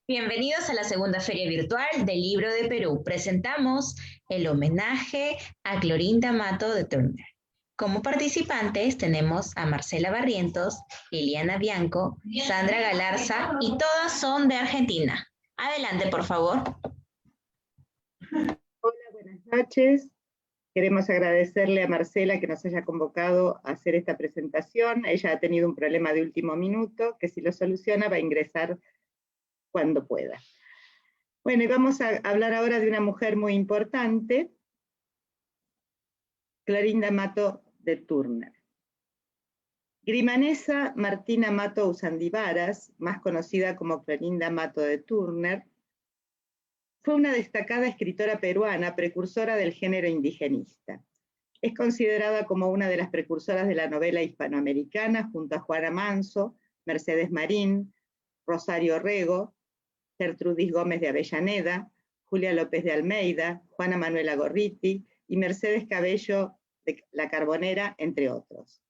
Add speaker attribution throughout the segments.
Speaker 1: Bienvenidos a la segunda feria virtual del Libro de Perú. Presentamos el homenaje a Clorinda Mato de Turner. Como participantes tenemos a Marcela Barrientos, Liliana Bianco, Sandra Galarza y todas son de Argentina. Adelante, por favor.
Speaker 2: Hola, buenas noches. Queremos agradecerle a Marcela que nos haya convocado a hacer esta presentación. Ella ha tenido un problema de último minuto, que si lo soluciona va a ingresar cuando pueda. Bueno, y vamos a hablar ahora de una mujer muy importante, Clorinda Mato de Turner. Grimanesa Martina Mato Usandivaras, más conocida como Clorinda Mato de Turner, fue una destacada escritora peruana, precursora del género indigenista. Es considerada como una de las precursoras de la novela hispanoamericana, junto a Juana Manso, Mercedes Marín, Rosario Rego, Gertrudis Gómez de Avellaneda, Julia López de Almeida, Juana Manuela Gorriti y Mercedes Cabello de La Carbonera, entre otros.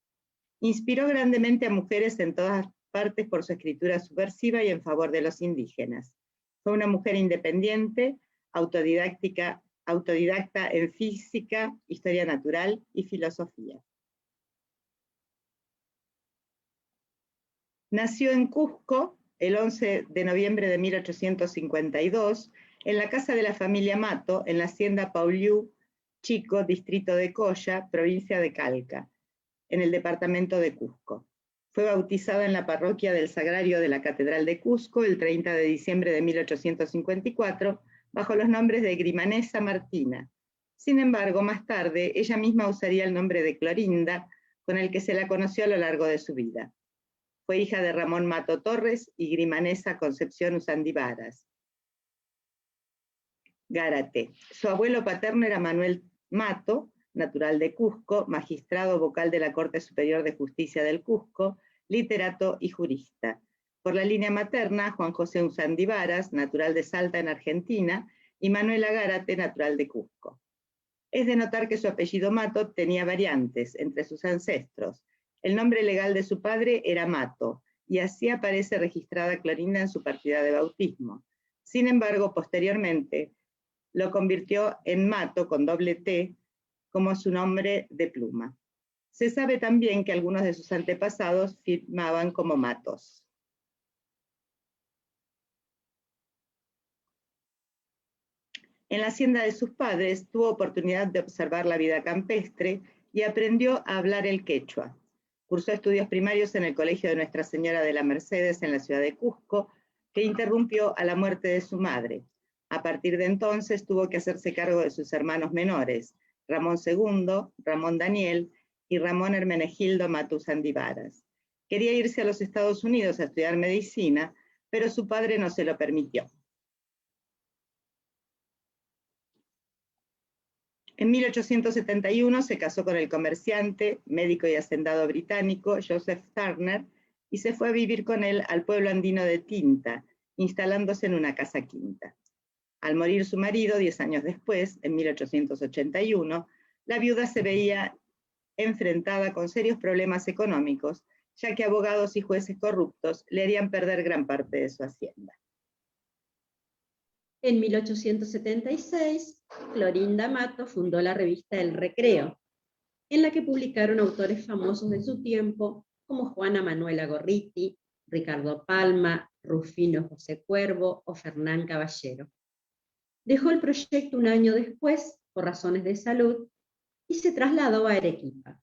Speaker 2: Inspiró grandemente a mujeres en todas partes por su escritura subversiva y en favor de los indígenas. Fue una mujer independiente, autodidacta en física, historia natural y filosofía. Nació en Cusco el 11 de noviembre de 1852 en la casa de la familia Mato, en la hacienda Pauliú Chico, distrito de Coya, provincia de Calca, en el departamento de Cusco. Fue bautizada en la parroquia del Sagrario de la Catedral de Cusco el 30 de diciembre de 1854 bajo los nombres de Grimanesa Martina. Sin embargo, más tarde, ella misma usaría el nombre de Clorinda, con el que se la conoció a lo largo de su vida. Fue hija de Ramón Mato Torres y Grimanesa Concepción Usandivaras Gárate. Su abuelo paterno era Manuel Mato, natural de Cusco, magistrado vocal de la Corte Superior de Justicia del Cusco, literato y jurista. Por la línea materna, Juan José Usandivaras, natural de Salta en Argentina, y Manuela Gárate, natural de Cusco. Es de notar que su apellido Mato tenía variantes entre sus ancestros. El nombre legal de su padre era Mato, y así aparece registrada Clorinda en su partida de bautismo. Sin embargo, posteriormente, lo convirtió en Mato, con doble T, como su nombre de pluma. Se sabe también que algunos de sus antepasados firmaban como Matos. En la hacienda de sus padres tuvo oportunidad de observar la vida campestre y aprendió a hablar el quechua. Cursó estudios primarios en el Colegio de Nuestra Señora de la Mercedes en la ciudad de Cusco, que interrumpió a la muerte de su madre. A partir de entonces tuvo que hacerse cargo de sus hermanos menores, Ramón II, Ramón Daniel y Ramón Hermenegildo Mato Usandivaras. Quería irse a los Estados Unidos a estudiar medicina, pero su padre no se lo permitió. En 1871 se casó con el comerciante, médico y hacendado británico Joseph Turner y se fue a vivir con él al pueblo andino de Tinta, instalándose en una casa quinta. Al morir su marido 10 años después, en 1881, la viuda se veía enfrentada con serios problemas económicos, ya que abogados y jueces corruptos le harían perder gran parte de su hacienda.
Speaker 3: En 1876, Clorinda Mato fundó la revista El Recreo, en la que publicaron autores famosos de su tiempo como Juana Manuela Gorriti, Ricardo Palma, Rufino José Cuervo o Fernán Caballero. Dejó el proyecto un año después por razones de salud y se trasladó a Arequipa.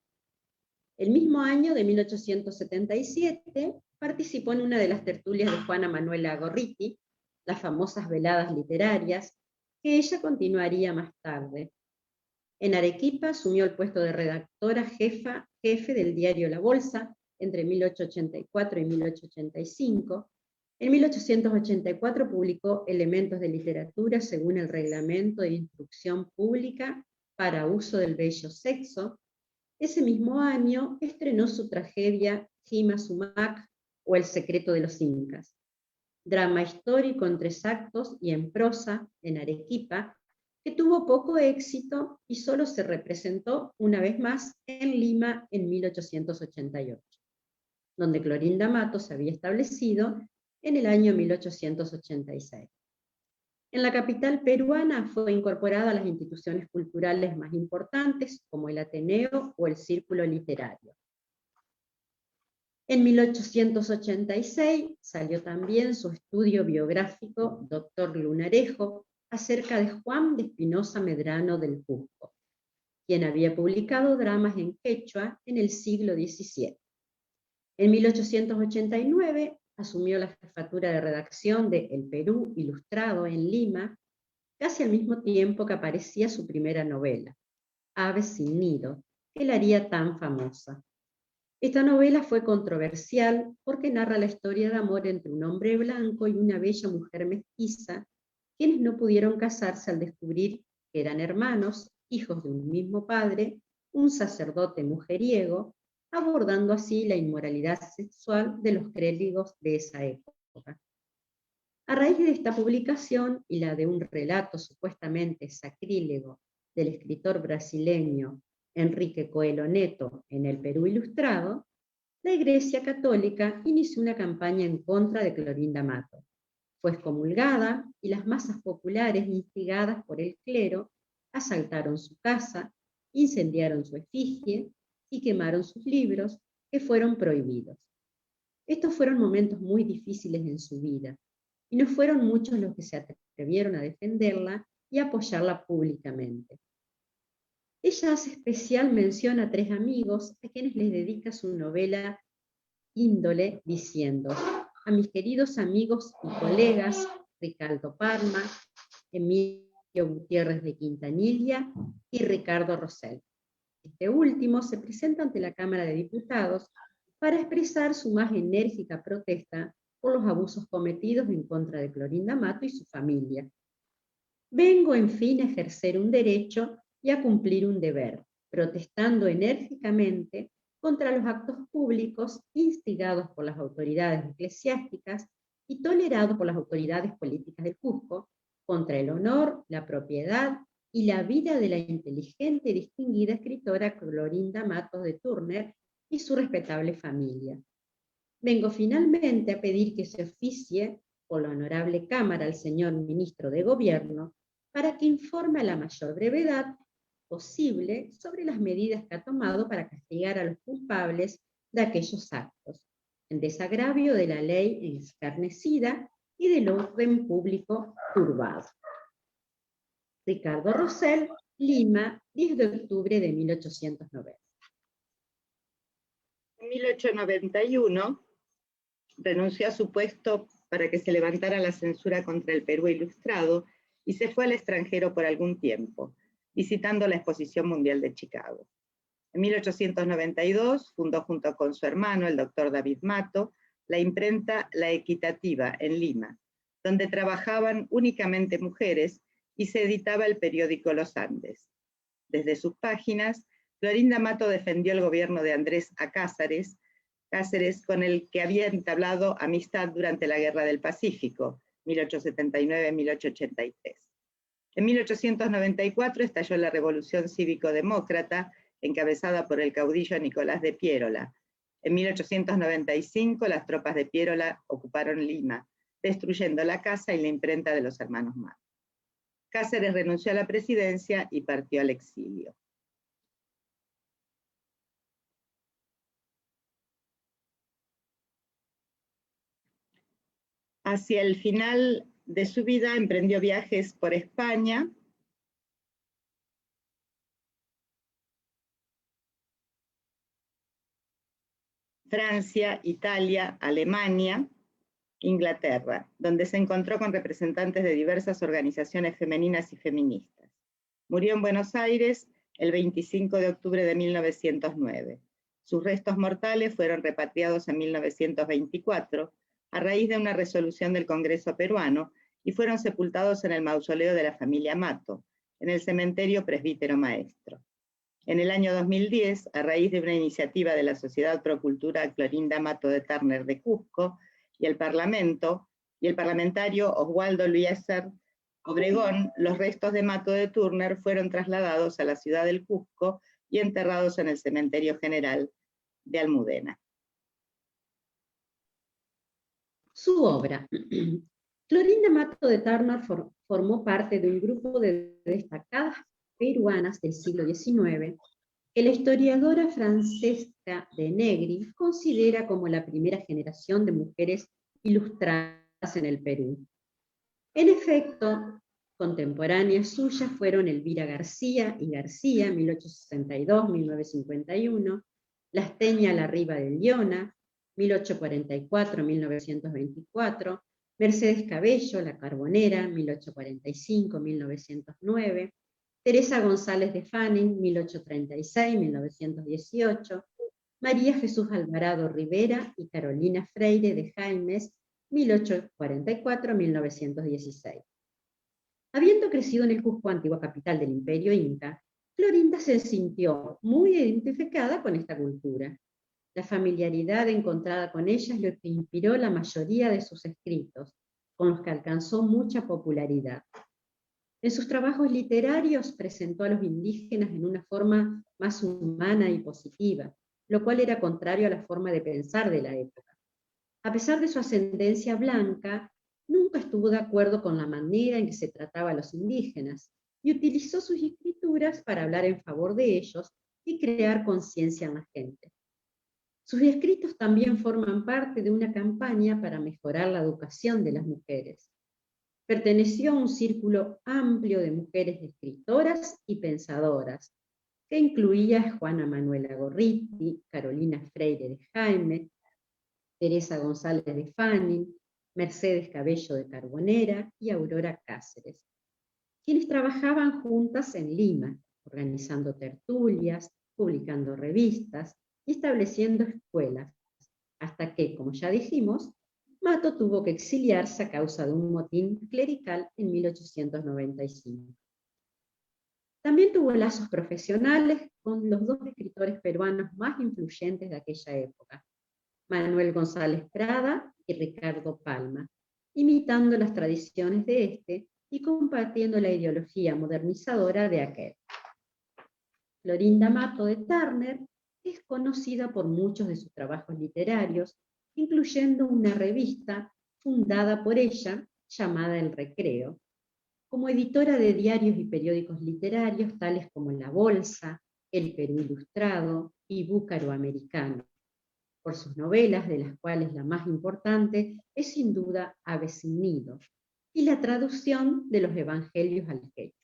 Speaker 3: El mismo año de 1877 participó en una de las tertulias de Juana Manuela Gorriti, las famosas veladas literarias, que ella continuaría más tarde. En Arequipa asumió el puesto de redactora jefe del diario La Bolsa entre 1884 y 1885. En 1884 publicó Elementos de literatura según el Reglamento de Instrucción Pública para uso del bello sexo. Ese mismo año estrenó su tragedia Jima Sumac o El secreto de los incas, drama histórico en 3 actos y en prosa en Arequipa, que tuvo poco éxito y solo se representó una vez más en Lima en 1888, donde Clorinda Mato se había establecido en el año 1886. En la capital peruana fue incorporada a las instituciones culturales más importantes, como el Ateneo o el Círculo Literario. En 1886 salió también su estudio biográfico, Doctor Lunarejo, acerca de Juan de Espinosa Medrano del Cusco, quien había publicado dramas en quechua en el siglo XVII. En 1889 asumió la jefatura de redacción de El Perú Ilustrado en Lima, casi al mismo tiempo que aparecía su primera novela, Aves sin nido, que la haría tan famosa. Esta novela fue controversial porque narra la historia de amor entre un hombre blanco y una bella mujer mestiza, quienes no pudieron casarse al descubrir que eran hermanos, hijos de un mismo padre, un sacerdote mujeriego, abordando así la inmoralidad sexual de los clérigos de esa época. A raíz de esta publicación y la de un relato supuestamente sacrílego del escritor brasileño Enrique Coelho Neto en El Perú Ilustrado, la Iglesia Católica inició una campaña en contra de Clorinda Mato. Fue excomulgada y las masas populares, instigadas por el clero, asaltaron su casa, incendiaron su efigie y quemaron sus libros, que fueron prohibidos. Estos fueron momentos muy difíciles en su vida, y no fueron muchos los que se atrevieron a defenderla y apoyarla públicamente. Ella hace especial mención a 3 amigos a quienes les dedica su novela Índole, diciendo: a mis queridos amigos y colegas Ricardo Parma, Emilio Gutiérrez de Quintanilla y Ricardo Rosell. Este último se presenta ante la Cámara de Diputados para expresar su más enérgica protesta por los abusos cometidos en contra de Clorinda Mato y su familia. Vengo, en fin, a ejercer un derecho y a cumplir un deber, protestando enérgicamente contra los actos públicos instigados por las autoridades eclesiásticas y tolerados por las autoridades políticas del Cusco, contra el honor, la propiedad y la vida de la inteligente y distinguida escritora Clorinda Matos de Turner y su respetable familia. Vengo finalmente a pedir que se oficie por la honorable Cámara al señor Ministro de Gobierno para que informe a la mayor brevedad posible sobre las medidas que ha tomado para castigar a los culpables de aquellos actos, en desagravio de la ley escarnecida y del orden público turbado. Ricardo Rosell, Lima, 10 de octubre de 1890.
Speaker 2: En 1891 renunció a su puesto para que se levantara la censura contra el Perú Ilustrado y se fue al extranjero por algún tiempo, visitando la Exposición Mundial de Chicago. En 1892 fundó junto con su hermano, el doctor David Mato, la imprenta La Equitativa en Lima, donde trabajaban únicamente mujeres y se editaba el periódico Los Andes. Desde sus páginas, Clorinda Mato defendió el gobierno de Andrés A. Cáceres, con el que había entablado amistad durante la Guerra del Pacífico, 1879-1883. En 1894 estalló la Revolución Cívico-Demócrata, encabezada por el caudillo Nicolás de Piérola. En 1895 las tropas de Piérola ocuparon Lima, destruyendo la casa y la imprenta de los hermanos Mato. Cáceres renunció a la presidencia y partió al exilio. Hacia el final de su vida emprendió viajes por España, Francia, Italia, Alemania, Inglaterra, donde se encontró con representantes de diversas organizaciones femeninas y feministas. Murió en Buenos Aires el 25 de octubre de 1909. Sus restos mortales fueron repatriados en 1924 a raíz de una resolución del Congreso peruano y fueron sepultados en el mausoleo de la familia Mato, en el cementerio Presbítero Maestro. En el año 2010, a raíz de una iniciativa de la Sociedad Pro Cultura Clorinda Mato de Turner de Cusco y el parlamentario Oswaldo Eliezer Obregón, los restos de Mato de Turner fueron trasladados a la ciudad del Cusco y enterrados en el Cementerio General de Almudena.
Speaker 3: Su obra. Clorinda Mato de Turner formó parte de un grupo de destacadas peruanas del siglo XIX que la historiadora Francesca de Negri considera como la primera generación de mujeres ilustradas en el Perú. En efecto, contemporáneas suyas fueron Elvira García y García, 1862-1951, Lasteña Larriba de Liona, 1844-1924, Mercedes Cabello, La Carbonera, 1845-1909, Teresa González de Fanning, 1836-1918, María Jesús Alvarado Rivera y Carolina Freire de Jaimes, 1844-1916. Habiendo crecido en el Cusco, antigua capital del Imperio Inca, Clorinda se sintió muy identificada con esta cultura. La familiaridad encontrada con ella es lo que inspiró la mayoría de sus escritos, con los que alcanzó mucha popularidad. En sus trabajos literarios presentó a los indígenas en una forma más humana y positiva, lo cual era contrario a la forma de pensar de la época. A pesar de su ascendencia blanca, nunca estuvo de acuerdo con la manera en que se trataba a los indígenas y utilizó sus escrituras para hablar en favor de ellos y crear conciencia en la gente. Sus escritos también forman parte de una campaña para mejorar la educación de las mujeres. Perteneció a un círculo amplio de mujeres escritoras y pensadoras, que incluía a Juana Manuela Gorriti, Carolina Freire de Jaime, Teresa González de Fanning, Mercedes Cabello de Carbonera y Aurora Cáceres, quienes trabajaban juntas en Lima, organizando tertulias, publicando revistas y estableciendo escuelas, hasta que, como ya dijimos, Mato tuvo que exiliarse a causa de un motín clerical en 1895. También tuvo lazos profesionales con los dos escritores peruanos más influyentes de aquella época, Manuel González Prada y Ricardo Palma, imitando las tradiciones de este y compartiendo la ideología modernizadora de aquel. Clorinda Mato de Turner es conocida por muchos de sus trabajos literarios, incluyendo una revista fundada por ella llamada El Recreo, como editora de diarios y periódicos literarios tales como La Bolsa, El Perú Ilustrado y Búcaro Americano, por sus novelas, de las cuales la más importante es sin duda Aves sin nido, y la traducción de los Evangelios al quechua.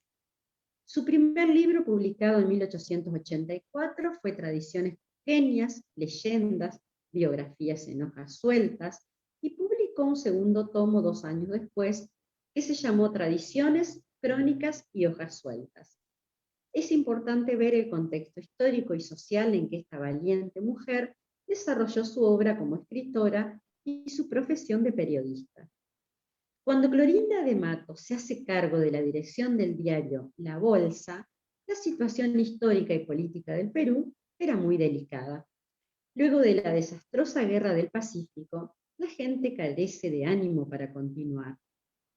Speaker 3: Su primer libro, publicado en 1884, fue Tradiciones Queñas, Leyendas, Biografías en hojas sueltas, y publicó un segundo tomo 2 años después, que se llamó Tradiciones, Crónicas y hojas sueltas. Es importante ver el contexto histórico y social en que esta valiente mujer desarrolló su obra como escritora y su profesión de periodista. Cuando Clorinda de Mato se hace cargo de la dirección del diario La Bolsa, la situación histórica y política del Perú era muy delicada. Luego de la desastrosa Guerra del Pacífico, la gente carece de ánimo para continuar.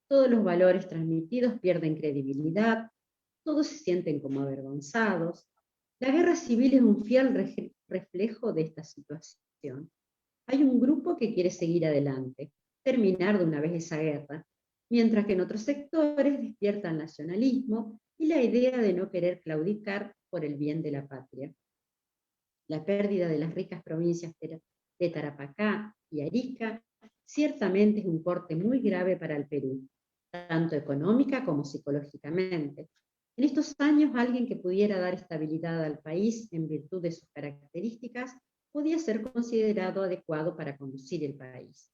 Speaker 3: Todos los valores transmitidos pierden credibilidad, todos se sienten como avergonzados. La guerra civil es un fiel reflejo de esta situación. Hay un grupo que quiere seguir adelante, terminar de una vez esa guerra, mientras que en otros sectores despierta el nacionalismo y la idea de no querer claudicar por el bien de la patria. La pérdida de las ricas provincias de Tarapacá y Arica ciertamente es un corte muy grave para el Perú, tanto económica como psicológicamente. En estos años, alguien que pudiera dar estabilidad al país en virtud de sus características podía ser considerado adecuado para conducir el país.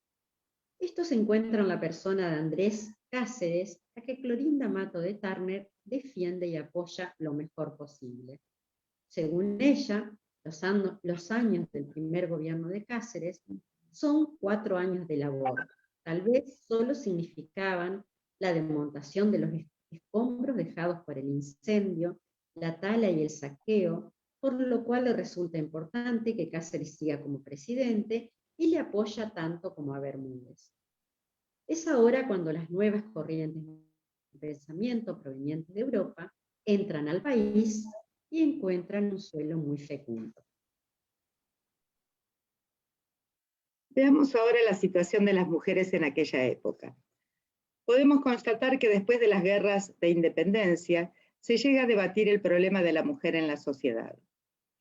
Speaker 3: Esto se encuentra en la persona de Andrés Cáceres, a que Clorinda Mato de Turner defiende y apoya lo mejor posible. Según ella, los años del primer gobierno de Cáceres son 4 años de labor. Tal vez solo significaban la desmontación de los escombros dejados por el incendio, la tala y el saqueo, por lo cual le resulta importante que Cáceres siga como presidente y le apoya tanto como a Bermúdez. Es ahora cuando las nuevas corrientes de pensamiento provenientes de Europa entran al país y encuentran un suelo muy fecundo.
Speaker 2: Veamos ahora la situación de las mujeres en aquella época. Podemos constatar que después de las guerras de independencia, se llega a debatir el problema de la mujer en la sociedad.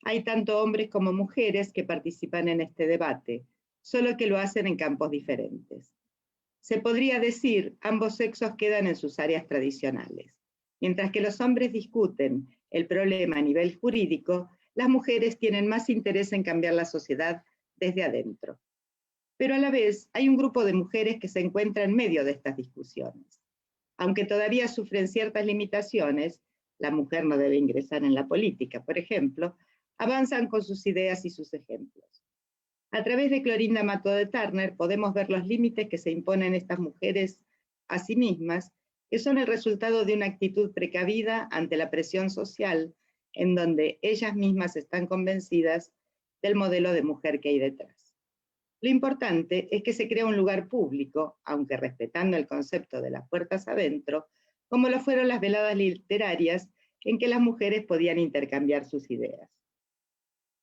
Speaker 2: Hay tanto hombres como mujeres que participan en este debate, solo que lo hacen en campos diferentes. Se podría decir, ambos sexos quedan en sus áreas tradicionales. Mientras que los hombres discuten el problema a nivel jurídico, las mujeres tienen más interés en cambiar la sociedad desde adentro. Pero a la vez hay un grupo de mujeres que se encuentra en medio de estas discusiones. Aunque todavía sufren ciertas limitaciones, la mujer no debe ingresar en la política, por ejemplo, avanzan con sus ideas y sus ejemplos. A través de Clorinda Mato de Turner podemos ver los límites que se imponen estas mujeres a sí mismas, que son el resultado de una actitud precavida ante la presión social, en donde ellas mismas están convencidas del modelo de mujer que hay detrás. Lo importante es que se crea un lugar público, aunque respetando el concepto de las puertas adentro, como lo fueron las veladas literarias en que las mujeres podían intercambiar sus ideas.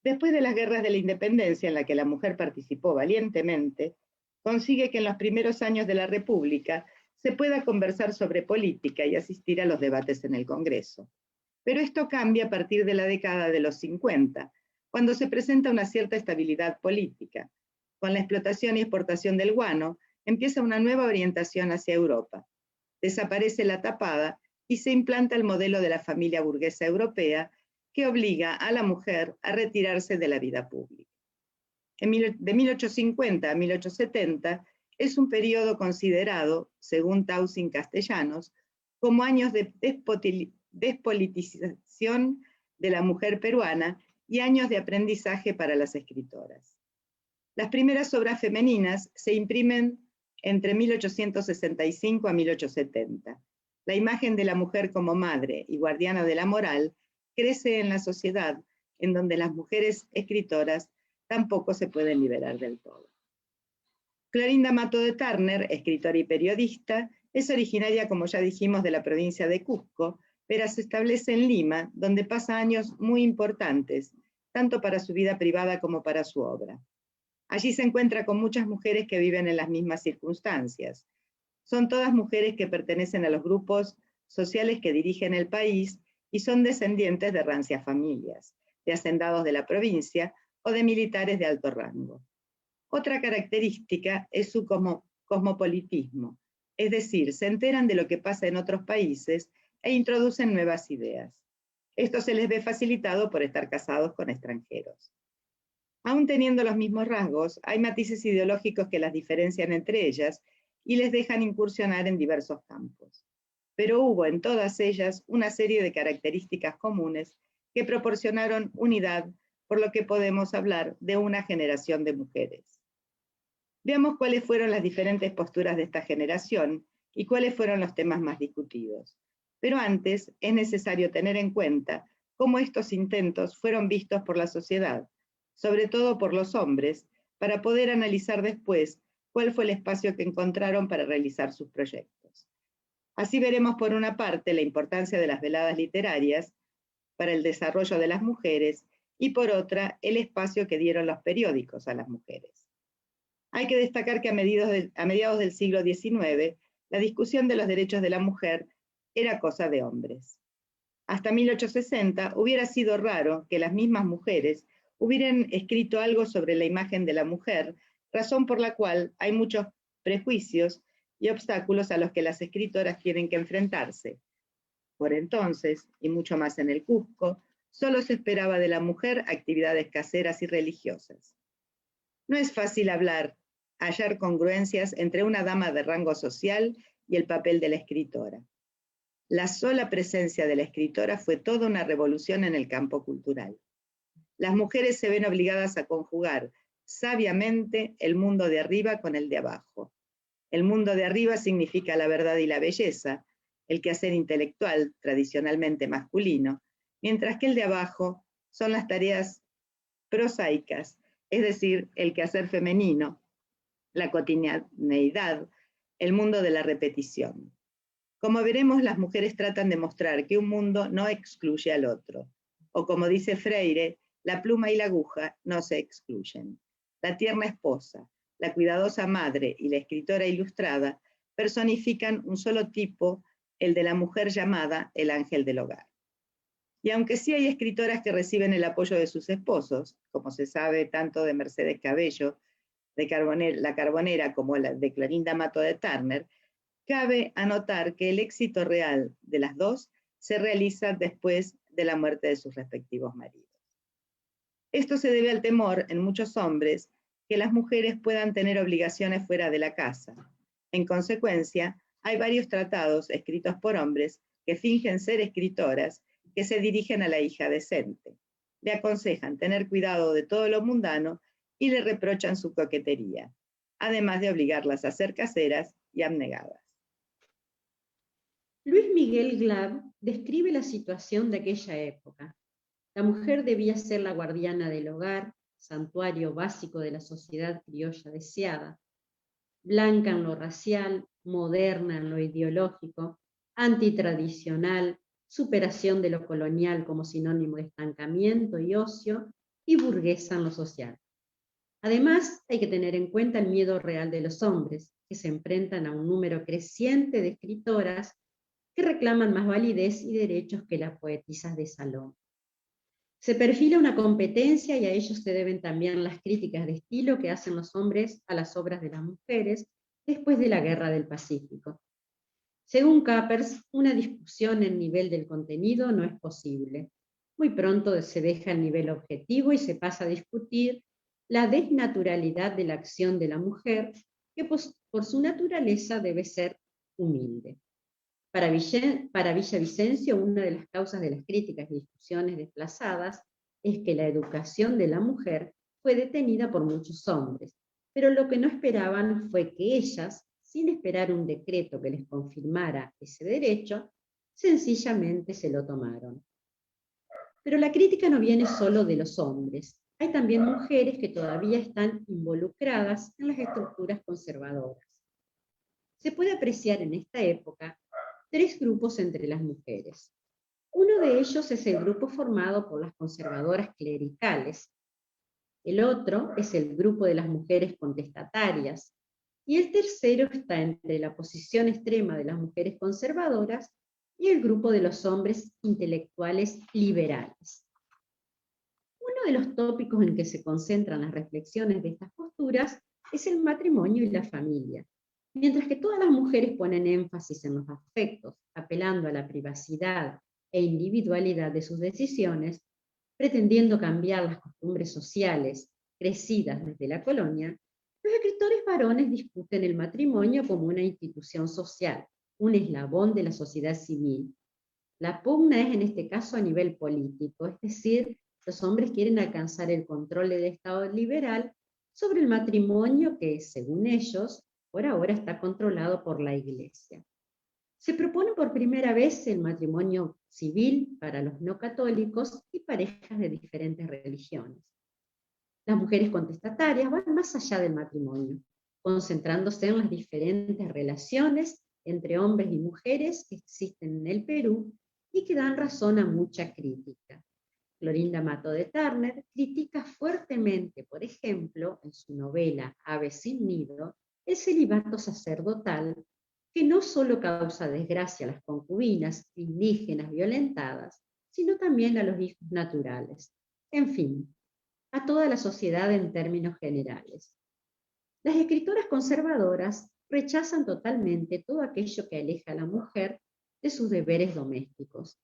Speaker 2: Después de las guerras de la independencia, en la que la mujer participó valientemente, consigue que en los primeros años de la República se pueda conversar sobre política y asistir a los debates en el Congreso. Pero esto cambia a partir de la década de los 50, cuando se presenta una cierta estabilidad política. Con la explotación y exportación del guano, empieza una nueva orientación hacia Europa. Desaparece la tapada y se implanta el modelo de la familia burguesa europea que obliga a la mujer a retirarse de la vida pública. De 1850 a 1870 es un periodo considerado, según Tausin Castellanos, como años de despolitización de la mujer peruana y años de aprendizaje para las escritoras. Las primeras obras femeninas se imprimen entre 1865 a 1870. La imagen de la mujer como madre y guardiana de la moral crece en la sociedad, en donde las mujeres escritoras tampoco se pueden liberar del todo. Clorinda Mato de Turner, escritora y periodista, es originaria, como ya dijimos, de la provincia de Cusco, pero se establece en Lima, donde pasa años muy importantes, tanto para su vida privada como para su obra. Allí se encuentra con muchas mujeres que viven en las mismas circunstancias. Son todas mujeres que pertenecen a los grupos sociales que dirigen el país y son descendientes de rancias familias, de hacendados de la provincia o de militares de alto rango. Otra característica es su cosmopolitismo, es decir, se enteran de lo que pasa en otros países e introducen nuevas ideas. Esto se les ve facilitado por estar casados con extranjeros. Aún teniendo los mismos rasgos, hay matices ideológicos que las diferencian entre ellas y les dejan incursionar en diversos campos. Pero hubo en todas ellas una serie de características comunes que proporcionaron unidad, por lo que podemos hablar de una generación de mujeres. Veamos cuáles fueron las diferentes posturas de esta generación y cuáles fueron los temas más discutidos. Pero antes es necesario tener en cuenta cómo estos intentos fueron vistos por la sociedad, sobre todo por los hombres, para poder analizar después cuál fue el espacio que encontraron para realizar sus proyectos. Así veremos por una parte la importancia de las veladas literarias para el desarrollo de las mujeres y por otra el espacio que dieron los periódicos a las mujeres. Hay que destacar que a mediados del siglo XIX, la discusión de los derechos de la mujer era cosa de hombres. Hasta 1860 hubiera sido raro que las mismas mujeres hubieran escrito algo sobre la imagen de la mujer, razón por la cual hay muchos prejuicios y obstáculos a los que las escritoras tienen que enfrentarse. Por entonces, y mucho más en el Cusco, solo se esperaba de la mujer actividades caseras y religiosas. No es fácil hallar congruencias entre una dama de rango social y el papel de la escritora. La sola presencia de la escritora fue toda una revolución en el campo cultural. Las mujeres se ven obligadas a conjugar sabiamente el mundo de arriba con el de abajo. El mundo de arriba significa la verdad y la belleza, el quehacer intelectual tradicionalmente masculino, mientras que el de abajo son las tareas prosaicas, es decir, el quehacer femenino, la cotidianeidad, el mundo de la repetición. Como veremos, las mujeres tratan de mostrar que un mundo no excluye al otro, o como dice Freire, la pluma y la aguja no se excluyen. La tierna esposa, la cuidadosa madre y la escritora ilustrada personifican un solo tipo, el de la mujer llamada el ángel del hogar. Y aunque sí hay escritoras que reciben el apoyo de sus esposos, como se sabe tanto de Mercedes Cabello, de La Carbonera, como de Clorinda Mato de Turner, cabe anotar que el éxito real de las dos se realiza después de la muerte de sus respectivos maridos. Esto se debe al temor en muchos hombres que las mujeres puedan tener obligaciones fuera de la casa. En consecuencia, hay varios tratados escritos por hombres que fingen ser escritoras que se dirigen a la hija decente. Le aconsejan tener cuidado de todo lo mundano y le reprochan su coquetería, además de obligarlas a ser caseras y abnegadas.
Speaker 3: Luis Miguel Glab describe la situación de aquella época. La mujer debía ser la guardiana del hogar, santuario básico de la sociedad criolla deseada, blanca en lo racial, moderna en lo ideológico, antitradicional, superación de lo colonial como sinónimo de estancamiento y ocio, y burguesa en lo social. Además, hay que tener en cuenta el miedo real de los hombres, que se enfrentan a un número creciente de escritoras que reclaman más validez y derechos que las poetisas de salón. Se perfila una competencia y a ello se deben también las críticas de estilo que hacen los hombres a las obras de las mujeres después de la Guerra del Pacífico. Según Capers, una discusión en nivel del contenido no es posible. Muy pronto se deja el nivel objetivo y se pasa a discutir la desnaturalidad de la acción de la mujer, que por su naturaleza debe ser humilde. Para Villavicencio, una de las causas de las críticas y discusiones desplazadas es que la educación de la mujer fue detenida por muchos hombres, pero lo que no esperaban fue que ellas, sin esperar un decreto que les confirmara ese derecho, sencillamente se lo tomaron. Pero la crítica no viene solo de los hombres. Hay también mujeres que todavía están involucradas en las estructuras conservadoras. Se puede apreciar en esta época 3 grupos entre las mujeres. Uno de ellos es el grupo formado por las conservadoras clericales. El otro es el grupo de las mujeres contestatarias. Y el tercero está entre la posición extrema de las mujeres conservadoras y el grupo de los hombres intelectuales liberales. Uno de los tópicos en que se concentran las reflexiones de estas posturas es el matrimonio y la familia. Mientras que todas las mujeres ponen énfasis en los afectos, apelando a la privacidad e individualidad de sus decisiones, pretendiendo cambiar las costumbres sociales crecidas desde la colonia, los escritores varones discuten el matrimonio como una institución social, un eslabón de la sociedad civil. La pugna es en este caso a nivel político, es decir, los hombres quieren alcanzar el control del Estado liberal sobre el matrimonio que, según ellos, por ahora está controlado por la Iglesia. Se propone por primera vez el matrimonio civil para los no católicos y parejas de diferentes religiones. Las mujeres contestatarias van más allá del matrimonio, concentrándose en las diferentes relaciones entre hombres y mujeres que existen en el Perú y que dan razón a mucha crítica. Clorinda Mato de Turner critica fuertemente, por ejemplo, en su novela Ave sin nido, el celibato sacerdotal, que no solo causa desgracia a las concubinas indígenas violentadas, sino también a los hijos naturales. En fin, a toda la sociedad en términos generales. Las escritoras conservadoras rechazan totalmente todo aquello que aleja a la mujer de sus deberes domésticos.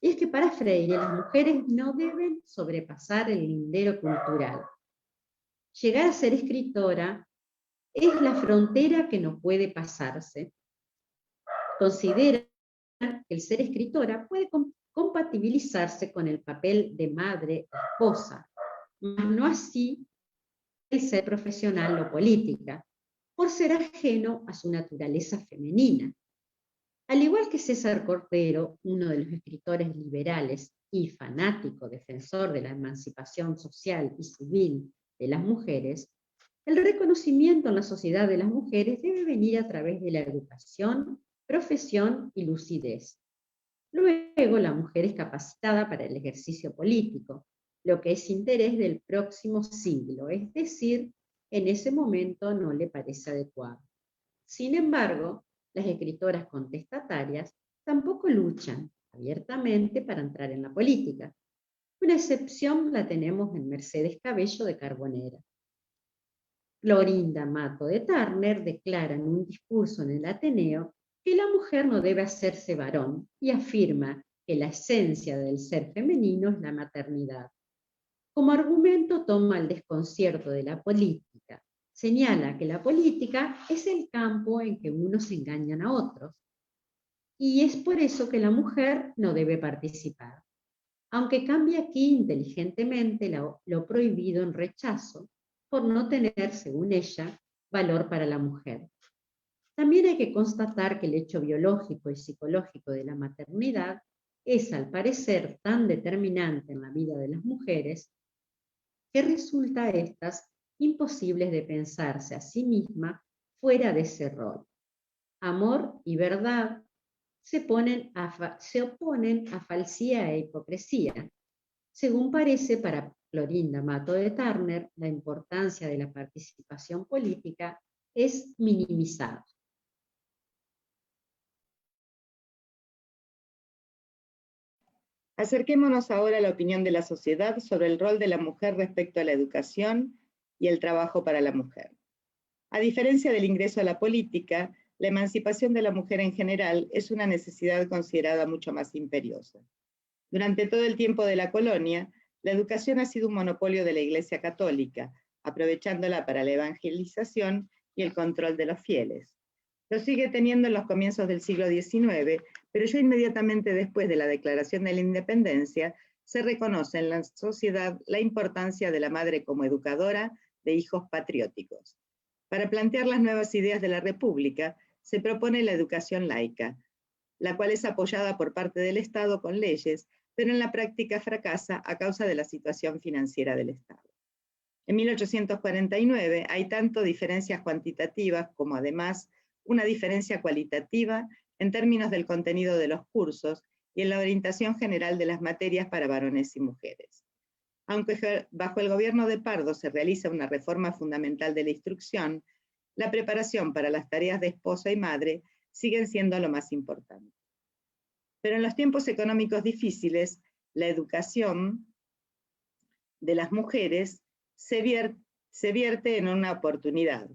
Speaker 3: Y es que para Freire las mujeres no deben sobrepasar el lindero cultural. Llegar a ser escritora es la frontera que no puede pasarse. Considera que el ser escritora puede compatibilizarse con el papel de madre o esposa, mas no así el ser profesional o política, por ser ajeno a su naturaleza femenina. Al igual que César Cordero, uno de los escritores liberales y fanático defensor de la emancipación social y civil de las mujeres, el reconocimiento en la sociedad de las mujeres debe venir a través de la educación, profesión y lucidez. Luego, la mujer es capacitada para el ejercicio político, lo que es interés del próximo siglo, es decir, en ese momento no le parece adecuado. Sin embargo, las escritoras contestatarias tampoco luchan abiertamente para entrar en la política. Una excepción la tenemos en Mercedes Cabello de Carbonera. Clorinda Mato de Turner declara en un discurso en el Ateneo que la mujer no debe hacerse varón y afirma que la esencia del ser femenino es la maternidad. Como argumento toma el desconcierto de la política. Señala que la política es el campo en que unos engañan a otros y es por eso que la mujer no debe participar. Aunque cambia aquí inteligentemente lo prohibido en rechazo por no tener, según ella, valor para la mujer. También hay que constatar que el hecho biológico y psicológico de la maternidad es, al parecer, tan determinante en la vida de las mujeres que resulta a estas imposibles de pensarse a sí misma fuera de ese rol. Amor y verdad se oponen a falsía e hipocresía. Según parece, para Clorinda Mato de Turner, la importancia de la participación política es minimizada.
Speaker 2: Acerquémonos ahora a la opinión de la sociedad sobre el rol de la mujer respecto a la educación y el trabajo para la mujer. A diferencia del ingreso a la política, la emancipación de la mujer en general es una necesidad considerada mucho más imperiosa. Durante todo el tiempo de la colonia, la educación ha sido un monopolio de la Iglesia Católica, aprovechándola para la evangelización y el control de los fieles. Lo sigue teniendo en los comienzos del siglo XIX, pero ya inmediatamente después de la Declaración de la Independencia, se reconoce en la sociedad la importancia de la madre como educadora de hijos patrióticos. Para plantear las nuevas ideas de la República, se propone la educación laica, la cual es apoyada por parte del Estado con leyes, pero en la práctica fracasa a causa de la situación financiera del Estado. En 1849 hay tanto diferencias cuantitativas como además una diferencia cualitativa en términos del contenido de los cursos y en la orientación general de las materias para varones y mujeres. Aunque bajo el gobierno de Pardo se realiza una reforma fundamental de la instrucción, la preparación para las tareas de esposa y madre siguen siendo lo más importante. Pero en los tiempos económicos difíciles, la educación de las mujeres se vierte en una oportunidad.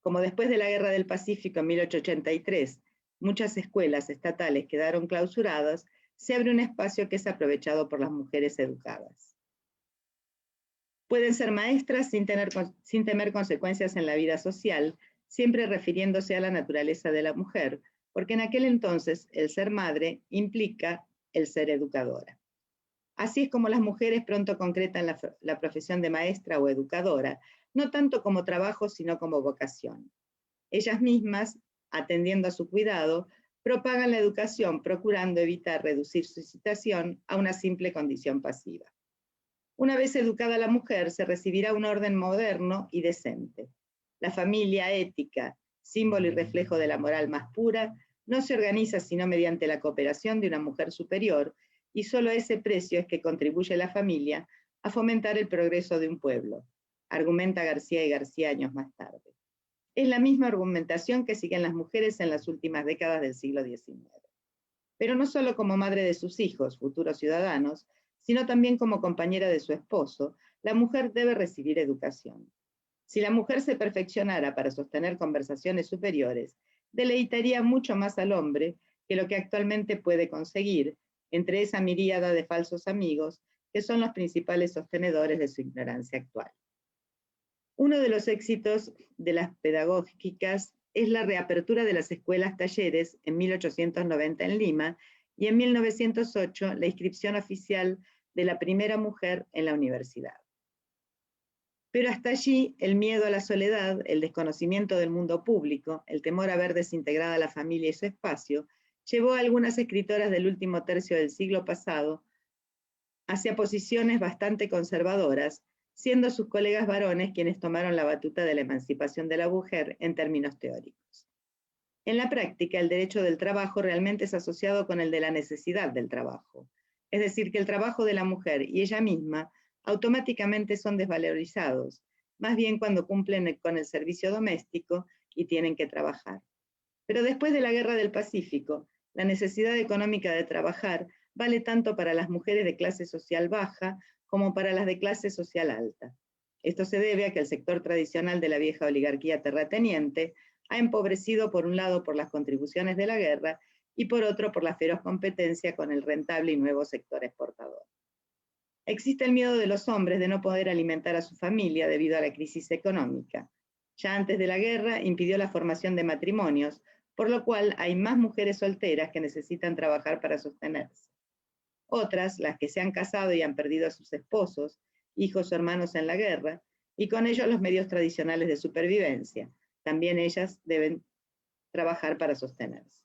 Speaker 2: Como después de la Guerra del Pacífico en 1883, muchas escuelas estatales quedaron clausuradas, se abre un espacio que es aprovechado por las mujeres educadas. Pueden ser maestras sin temer consecuencias en la vida social, siempre refiriéndose a la naturaleza de la mujer, porque en aquel entonces el ser madre implica el ser educadora. Así es como las mujeres pronto concretan la profesión de maestra o educadora, no tanto como trabajo, sino como vocación. Ellas mismas, atendiendo a su cuidado, propagan la educación, procurando evitar reducir su situación a una simple condición pasiva. Una vez educada la mujer, se recibirá un orden moderno y decente. La familia ética, símbolo y reflejo de la moral más pura, no se organiza sino mediante la cooperación de una mujer superior, y solo a ese precio es que contribuye la familia a fomentar el progreso de un pueblo, argumenta García y García años más tarde. Es la misma argumentación que siguen las mujeres en las últimas décadas del siglo XIX. Pero no solo como madre de sus hijos, futuros ciudadanos, sino también como compañera de su esposo, la mujer debe recibir educación. Si la mujer se perfeccionara para sostener conversaciones superiores, deleitaría mucho más al hombre que lo que actualmente puede conseguir entre esa miríada de falsos amigos que son los principales sostenedores de su ignorancia actual. Uno de los éxitos de las pedagógicas es la reapertura de las escuelas talleres en 1890 en Lima y en 1908 la inscripción oficial de la primera mujer en la universidad. Pero hasta allí el miedo a la soledad, el desconocimiento del mundo público, el temor a ver desintegrada la familia y su espacio, llevó a algunas escritoras del último tercio del siglo pasado hacia posiciones bastante conservadoras, siendo sus colegas varones quienes tomaron la batuta de la emancipación de la mujer en términos teóricos. En la práctica, el derecho del trabajo realmente es asociado con el de la necesidad del trabajo, es decir, que el trabajo de la mujer y ella misma automáticamente son desvalorizados, más bien cuando cumplen con el servicio doméstico y tienen que trabajar. Pero después de la Guerra del Pacífico, la necesidad económica de trabajar vale tanto para las mujeres de clase social baja como para las de clase social alta. Esto se debe a que el sector tradicional de la vieja oligarquía terrateniente ha empobrecido por un lado por las contribuciones de la guerra y por otro por la feroz competencia con el rentable y nuevo sector exportador. Existe el miedo de los hombres de no poder alimentar a su familia debido a la crisis económica. Ya antes de la guerra impidió la formación de matrimonios, por lo cual hay más mujeres solteras que necesitan trabajar para sostenerse. Otras, las que se han casado y han perdido a sus esposos, hijos o hermanos en la guerra, y con ello los medios tradicionales de supervivencia. También ellas deben trabajar para sostenerse.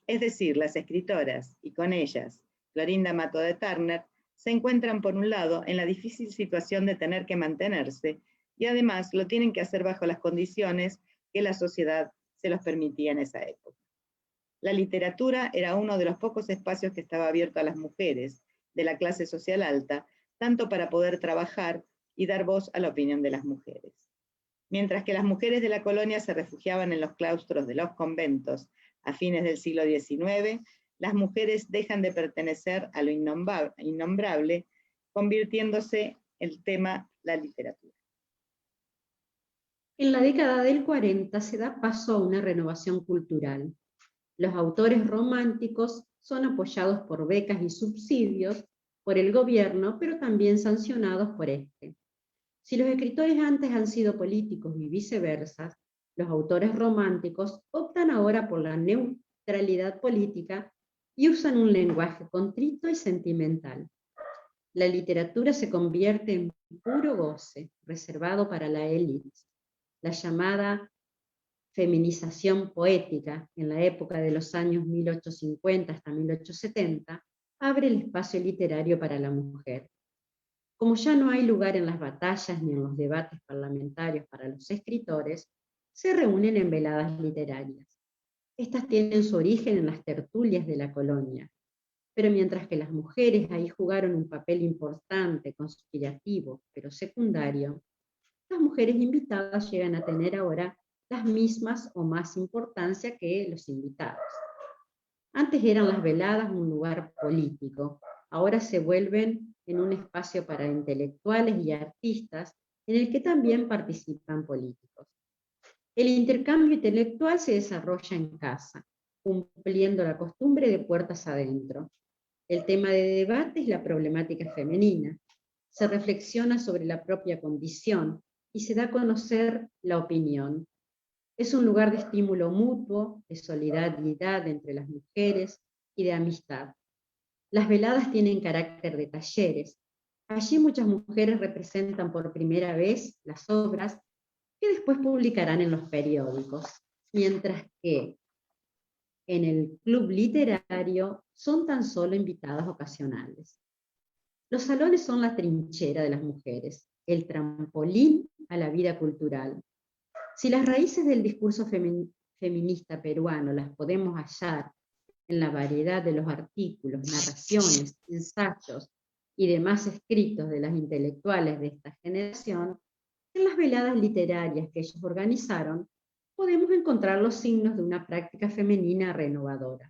Speaker 2: Es decir, las escritoras, y con ellas Clorinda Matto de Turner, se encuentran por un lado en la difícil situación de tener que mantenerse, y además lo tienen que hacer bajo las condiciones que la sociedad se los permitía en esa época. La literatura era uno de los pocos espacios que estaba abierto a las mujeres de la clase social alta, tanto para poder trabajar y dar voz a la opinión de las mujeres. Mientras que las mujeres de la colonia se refugiaban en los claustros de los conventos a fines del siglo XIX, las mujeres dejan de pertenecer a lo innombrable, convirtiéndose el tema la literatura.
Speaker 3: En la década del 40 se da paso a una renovación cultural. Los autores románticos son apoyados por becas y subsidios por el gobierno, pero también sancionados por este. Si los escritores antes han sido políticos y viceversa, los autores románticos optan ahora por la neutralidad política y usan un lenguaje contrito y sentimental. La literatura se convierte en puro goce, reservado para la élite. La llamada feminización poética, en la época de los años 1850 hasta 1870, abre el espacio literario para la mujer. Como ya no hay lugar en las batallas ni en los debates parlamentarios para los escritores, se reúnen en veladas literarias. Estas tienen su origen en las tertulias de la colonia, pero mientras que las mujeres ahí jugaron un papel importante, conspirativo, pero secundario, las mujeres invitadas llegan a tener ahora las mismas o más importancia que los invitados. Antes eran las veladas un lugar político, ahora se vuelven en un espacio para intelectuales y artistas en el que también participan políticos. El intercambio intelectual se desarrolla en casa, cumpliendo la costumbre de puertas adentro. El tema de debate es la problemática femenina. Se reflexiona sobre la propia condición y se da a conocer la opinión. Es un lugar de estímulo mutuo, de solidaridad entre las mujeres y de amistad. Las veladas tienen carácter de talleres. Allí muchas mujeres representan por primera vez las obras que después publicarán en los periódicos, mientras que en el club literario son tan solo invitadas ocasionales. Los salones son la trinchera de las mujeres, el trampolín a la vida cultural. Si las raíces del discurso feminista peruano las podemos hallar en la variedad de los artículos, narraciones, ensayos y demás escritos de las intelectuales de esta generación, en las veladas literarias que ellos organizaron, podemos encontrar los signos de una práctica femenina renovadora.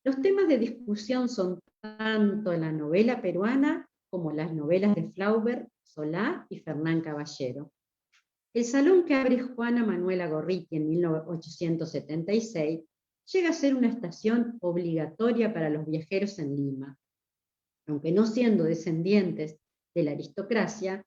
Speaker 3: Los temas de discusión son tanto en la novela peruana como las novelas de Flaubert, Solá y Fernán Caballero. El salón que abre Juana Manuela Gorriti en 1876 llega a ser una estación obligatoria para los viajeros en Lima. Aunque no siendo descendientes de la aristocracia,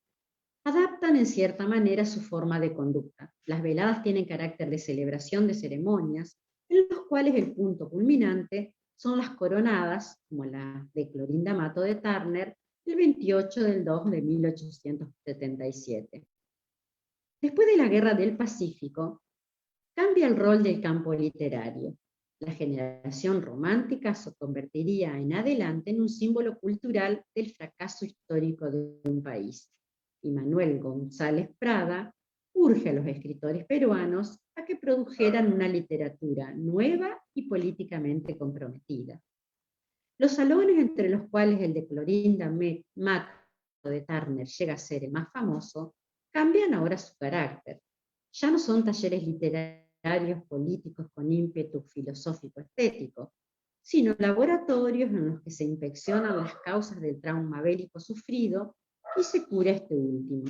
Speaker 3: adaptan en cierta manera su forma de conducta. Las veladas tienen carácter de celebración de ceremonias, en los cuales el punto culminante son las coronadas, como la de Clorinda Matto de Turner, el 28 del 2 de 1877. Después de la Guerra del Pacífico, cambia el rol del campo literario. La generación romántica se convertiría en adelante en un símbolo cultural del fracaso histórico de un país. Y Manuel González Prada urge a los escritores peruanos a que produjeran una literatura nueva y políticamente comprometida. Los salones, entre los cuales el de Clorinda Matto de Turner llega a ser el más famoso, cambian ahora su carácter. Ya no son talleres literarios políticos con ímpetu filosófico-estético, sino laboratorios en los que se inspeccionan las causas del trauma bélico sufrido y se cura este último.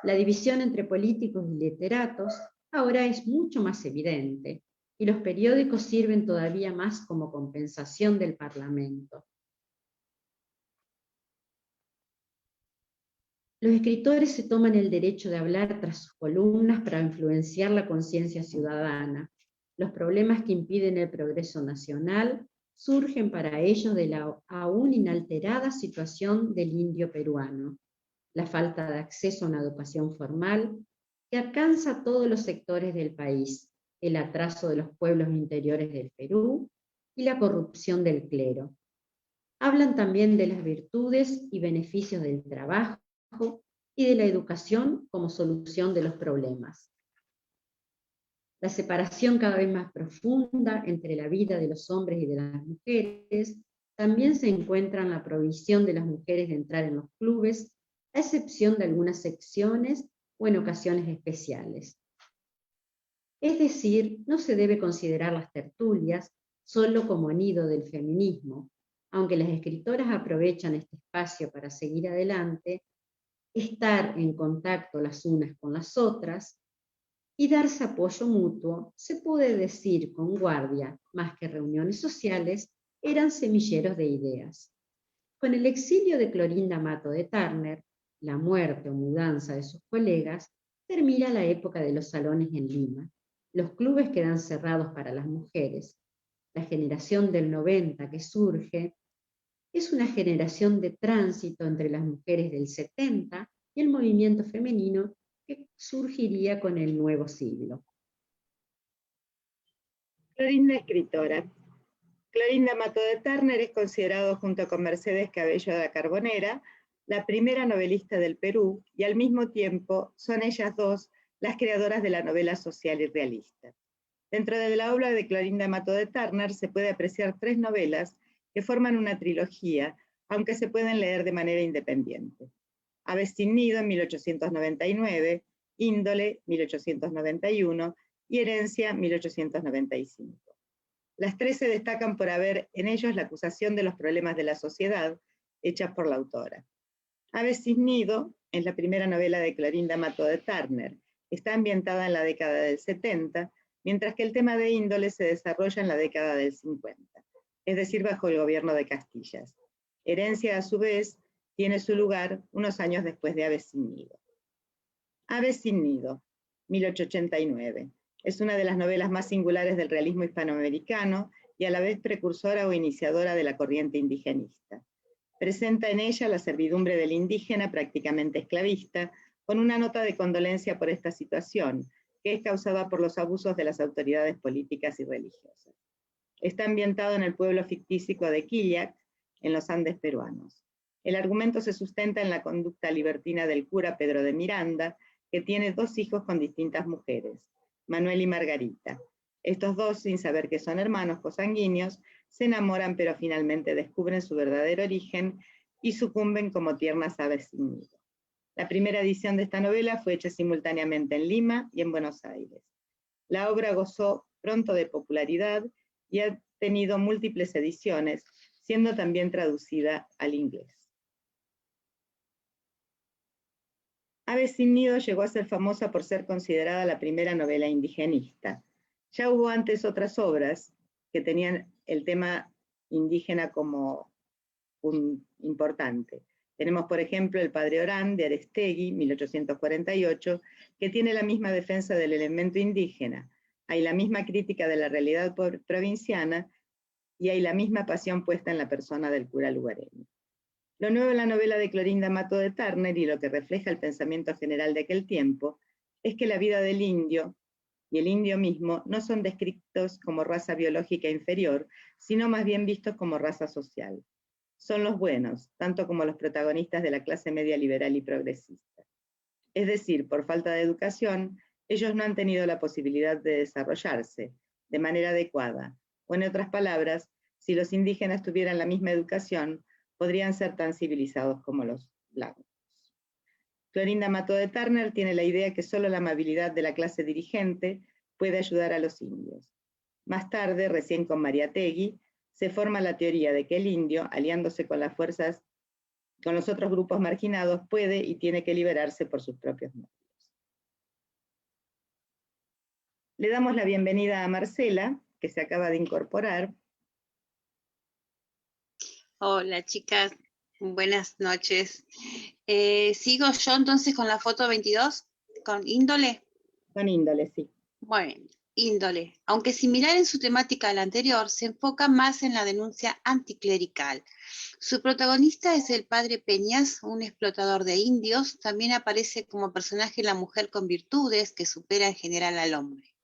Speaker 3: La división entre políticos y literatos ahora es mucho más evidente, y los periódicos sirven todavía más como compensación del Parlamento. Los escritores se toman el derecho de hablar tras sus columnas para influenciar la conciencia ciudadana. Los problemas que impiden el progreso nacional surgen para ellos de la aún inalterada situación del indio peruano, la falta de acceso a una educación formal que alcanza a todos los sectores del país, el atraso de los pueblos interiores del Perú y la corrupción del clero. Hablan también de las virtudes y beneficios del trabajo y de la educación como solución de los problemas. La separación cada vez más profunda entre la vida de los hombres y de las mujeres también se encuentra en la prohibición de las mujeres de entrar en los clubes, a excepción de algunas secciones o en ocasiones especiales. Es decir, no se debe considerar las tertulias solo como nido del feminismo, aunque las escritoras aprovechan este espacio para seguir adelante, estar en contacto las unas con las otras y darse apoyo mutuo, se puede decir con guardia, más que reuniones sociales, eran semilleros de ideas. Con el exilio de Clorinda Mato de Turner, la muerte o mudanza de sus colegas, termina la época de los salones en Lima. Los clubes quedan cerrados para las mujeres. La generación del 90 que surge es una generación de tránsito entre las mujeres del 70 y el movimiento femenino que surgiría con el nuevo siglo.
Speaker 2: Clorinda escritora. Clorinda Mato de Turner es considerado junto con Mercedes Cabello de la Carbonera la primera novelista del Perú y al mismo tiempo son ellas dos las creadoras de la novela social y realista. Dentro de la obra de Clorinda Mato de Turner se puede apreciar 3 novelas que forman una trilogía, aunque se pueden leer de manera independiente. Aves sin nido en 1899, Índole 1891 y Herencia 1895. Las 3 se destacan por haber en ellos la acusación de los problemas de la sociedad hecha por la autora. Aves sin nido es la primera novela de Clorinda Mato de Turner. Está ambientada en la década del 70, mientras que el tema de Índole se desarrolla en la década del 50, es decir, bajo el gobierno de Castillas. Herencia, a su vez, tiene su lugar unos años después de Aves sin nido. Aves sin nido, 1889. Es una de las novelas más singulares del realismo hispanoamericano y a la vez precursora o iniciadora de la corriente indigenista. Presenta en ella la servidumbre del indígena prácticamente esclavista, con una nota de condolencia por esta situación, que es causada por los abusos de las autoridades políticas y religiosas. Está ambientado en el pueblo ficticio de Quillac, en los Andes peruanos. El argumento se sustenta en la conducta libertina del cura Pedro de Miranda, que tiene 2 hijos con distintas mujeres, Manuel y Margarita. Estos 2, sin saber que son hermanos cosanguíneos, se enamoran pero finalmente descubren su verdadero origen y sucumben como tiernas aves sin nido. La primera edición de esta novela fue hecha simultáneamente en Lima y en Buenos Aires. La obra gozó pronto de popularidad y ha tenido múltiples ediciones, siendo también traducida al inglés. Aves sin nido llegó a ser famosa por ser considerada la primera novela indigenista. Ya hubo antes otras obras que tenían el tema indígena como un importante. Tenemos, por ejemplo, El Padre Orán de Arestegui, 1848, que tiene la misma defensa del elemento indígena. Hay la misma crítica de la realidad provinciana y hay la misma pasión puesta en la persona del cura lugareño. Lo nuevo en la novela de Clorinda Mato de Turner y lo que refleja el pensamiento general de aquel tiempo es que la vida del indio y el indio mismo no son descritos como raza biológica inferior, sino más bien vistos como raza social. Son los buenos, tanto como los protagonistas de la clase media liberal y progresista. Es decir, por falta de educación, ellos no han tenido la posibilidad de desarrollarse de manera adecuada, o en otras palabras, si los indígenas tuvieran la misma educación, podrían ser tan civilizados como los blancos. Clorinda Mato de Turner tiene la idea que solo la amabilidad de la clase dirigente puede ayudar a los indios. Más tarde, recién con Mariátegui, se forma la teoría de que el indio, aliándose con las fuerzas, con los otros grupos marginados, puede y tiene que liberarse por sus propios medios. Le damos la bienvenida a Marcela, que se acaba de incorporar.
Speaker 4: Hola chicas, buenas noches. ¿Sigo yo entonces con la foto 22? ¿Con índole?
Speaker 2: Con índole, sí.
Speaker 4: Bueno, índole. Aunque similar en su temática a la anterior, se enfoca más en la denuncia anticlerical. Su protagonista es el padre Peñas, un explotador de indios. También aparece como personaje la mujer con virtudes que supera en general al hombre.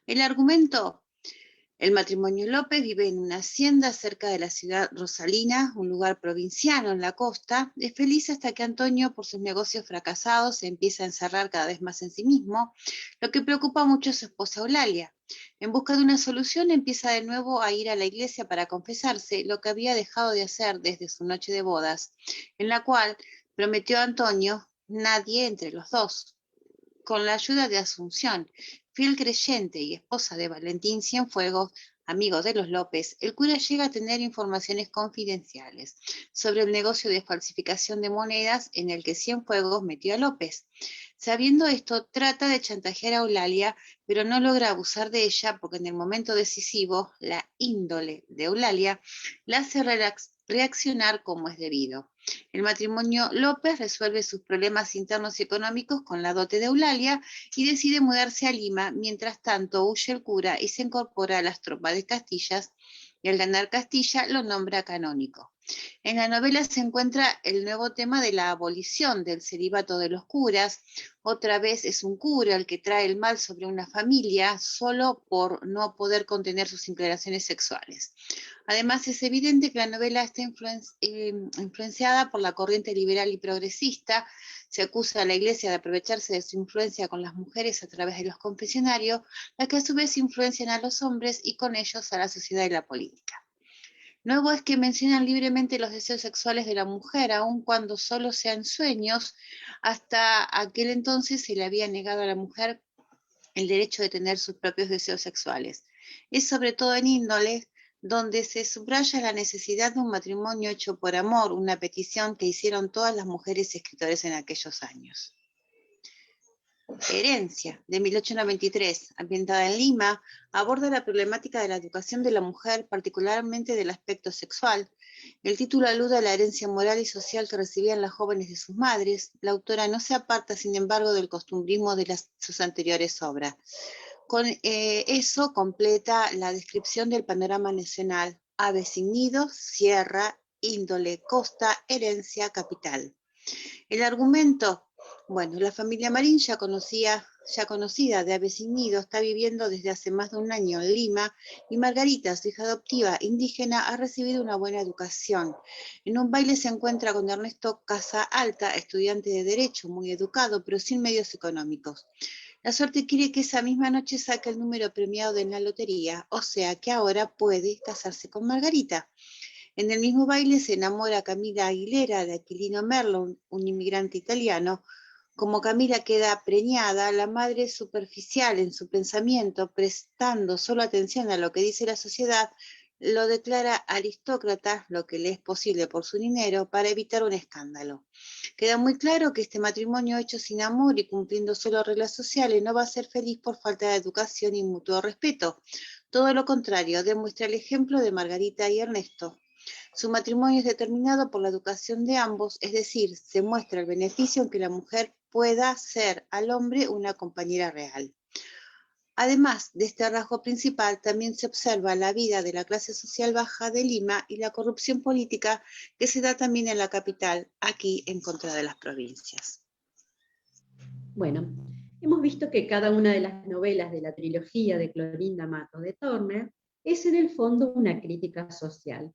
Speaker 4: El argumento: el matrimonio López vive en una hacienda cerca de la ciudad Rosalina, un lugar provinciano en la costa. Es feliz hasta que Antonio, por sus negocios fracasados, se empieza a encerrar cada vez más en sí mismo, lo que preocupa mucho a su esposa Eulalia. En busca de una solución, empieza de nuevo a ir a la iglesia para confesarse, lo que había dejado de hacer desde su noche de bodas, en la cual prometió a Antonio nadie entre los dos. Con la ayuda de Asunción, fiel creyente y esposa de Valentín Cienfuegos, amigo de los López, el cura llega a tener informaciones confidenciales sobre el negocio de falsificación de monedas en el que Cienfuegos metió a López. Sabiendo esto, trata de chantajear a Eulalia, pero no logra abusar de ella porque en el momento decisivo, la índole de Eulalia la hace reaccionar como es debido. El matrimonio López resuelve sus problemas internos y económicos con la dote de Eulalia y decide mudarse a Lima. Mientras tanto, huye el cura y se incorpora a las tropas de Castillas, y al ganar Castilla lo nombra canónico. En la novela se encuentra el nuevo tema de la abolición del celibato de los curas. Otra vez es un cura el que trae el mal sobre una familia solo por no poder contener sus inclinaciones sexuales. Además, es evidente que la novela está influenciada por la corriente liberal y progresista. Se acusa a la Iglesia de aprovecharse de su influencia con las mujeres a través de los confesionarios, las que a su vez influencian a los hombres y con ellos a la sociedad y la política. Nuevo es que mencionan libremente los deseos sexuales de la mujer, aun cuando solo sean sueños. Hasta aquel entonces se le había negado a la mujer el derecho de tener sus propios deseos sexuales. Es sobre todo en índole donde se subraya la necesidad de un matrimonio hecho por amor, una petición que hicieron todas las mujeres escritores en aquellos años. Herencia, de 1893, ambientada en Lima, aborda la problemática de la educación de la mujer, particularmente del aspecto sexual. El título alude a la herencia moral y social que recibían las jóvenes de sus madres. La autora no se aparta, sin embargo, del costumbrismo de sus anteriores obras. Con eso completa la descripción del panorama nacional: aves sin nido, sierra, índole, costa, herencia, capital. El argumento: bueno, la familia Marín, ya conocida de Aves sin Nido, está viviendo desde hace más de un año en Lima, y Margarita, su hija adoptiva indígena, ha recibido una buena educación. En un baile se encuentra con Ernesto Casa Alta, estudiante de Derecho, muy educado, pero sin medios económicos. La suerte quiere que esa misma noche saque el número premiado de la lotería, o sea que ahora puede casarse con Margarita. En el mismo baile se enamora Camila Aguilera de Aquilino Merlo, un inmigrante italiano. Como Camila queda preñada, la madre, superficial en su pensamiento, prestando solo atención a lo que dice la sociedad, lo declara aristócrata, lo que le es posible por su dinero, para evitar un escándalo. Queda muy claro que este matrimonio hecho sin amor y cumpliendo solo reglas sociales no va a ser feliz por falta de educación y mutuo respeto. Todo lo contrario, demuestra el ejemplo de Margarita y Ernesto. Su matrimonio es determinado por la educación de ambos, es decir, se muestra el beneficio en que la mujer pueda ser al hombre una compañera real. Además de este rasgo principal, también se observa la vida de la clase social baja de Lima y la corrupción política que se da también en la capital, aquí en contra de las provincias.
Speaker 3: Bueno, hemos visto que cada una de las novelas de la trilogía de Clorinda Mato de Turner es en el fondo una crítica social,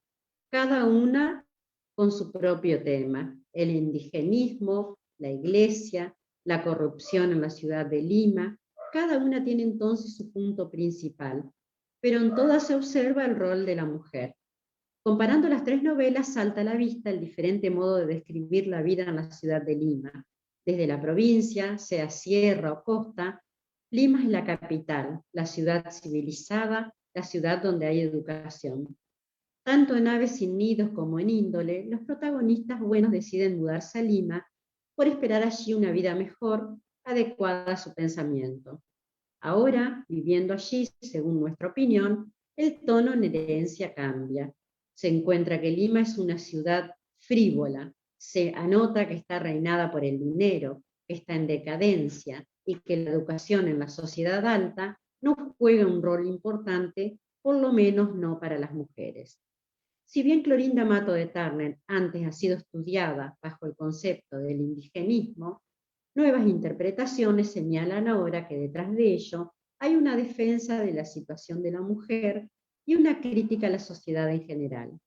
Speaker 3: cada una con su propio tema: el indigenismo, la iglesia, la corrupción en la ciudad de Lima. Cada una tiene entonces su punto principal, pero en todas se observa el rol de la mujer. Comparando las tres novelas, salta a la vista el diferente modo de describir la vida en la ciudad de Lima. Desde la provincia, sea sierra o costa, Lima es la capital, la ciudad civilizada, la ciudad donde hay educación. Tanto en Aves sin nidos como en Índole, los protagonistas buenos deciden mudarse a Lima por esperar allí una vida mejor, adecuada a su pensamiento. Ahora, viviendo allí, según nuestra opinión, el tono en herencia cambia. Se encuentra que Lima es una ciudad frívola, se anota que está reinada por el dinero, que está en decadencia y que la educación en la sociedad alta no juega un rol importante, por lo menos no para las mujeres. Si bien Clorinda Mato de Turner antes ha sido estudiada bajo el concepto del indigenismo, nuevas interpretaciones señalan ahora que detrás de ello hay una defensa de la situación de la mujer y una crítica a la sociedad en general.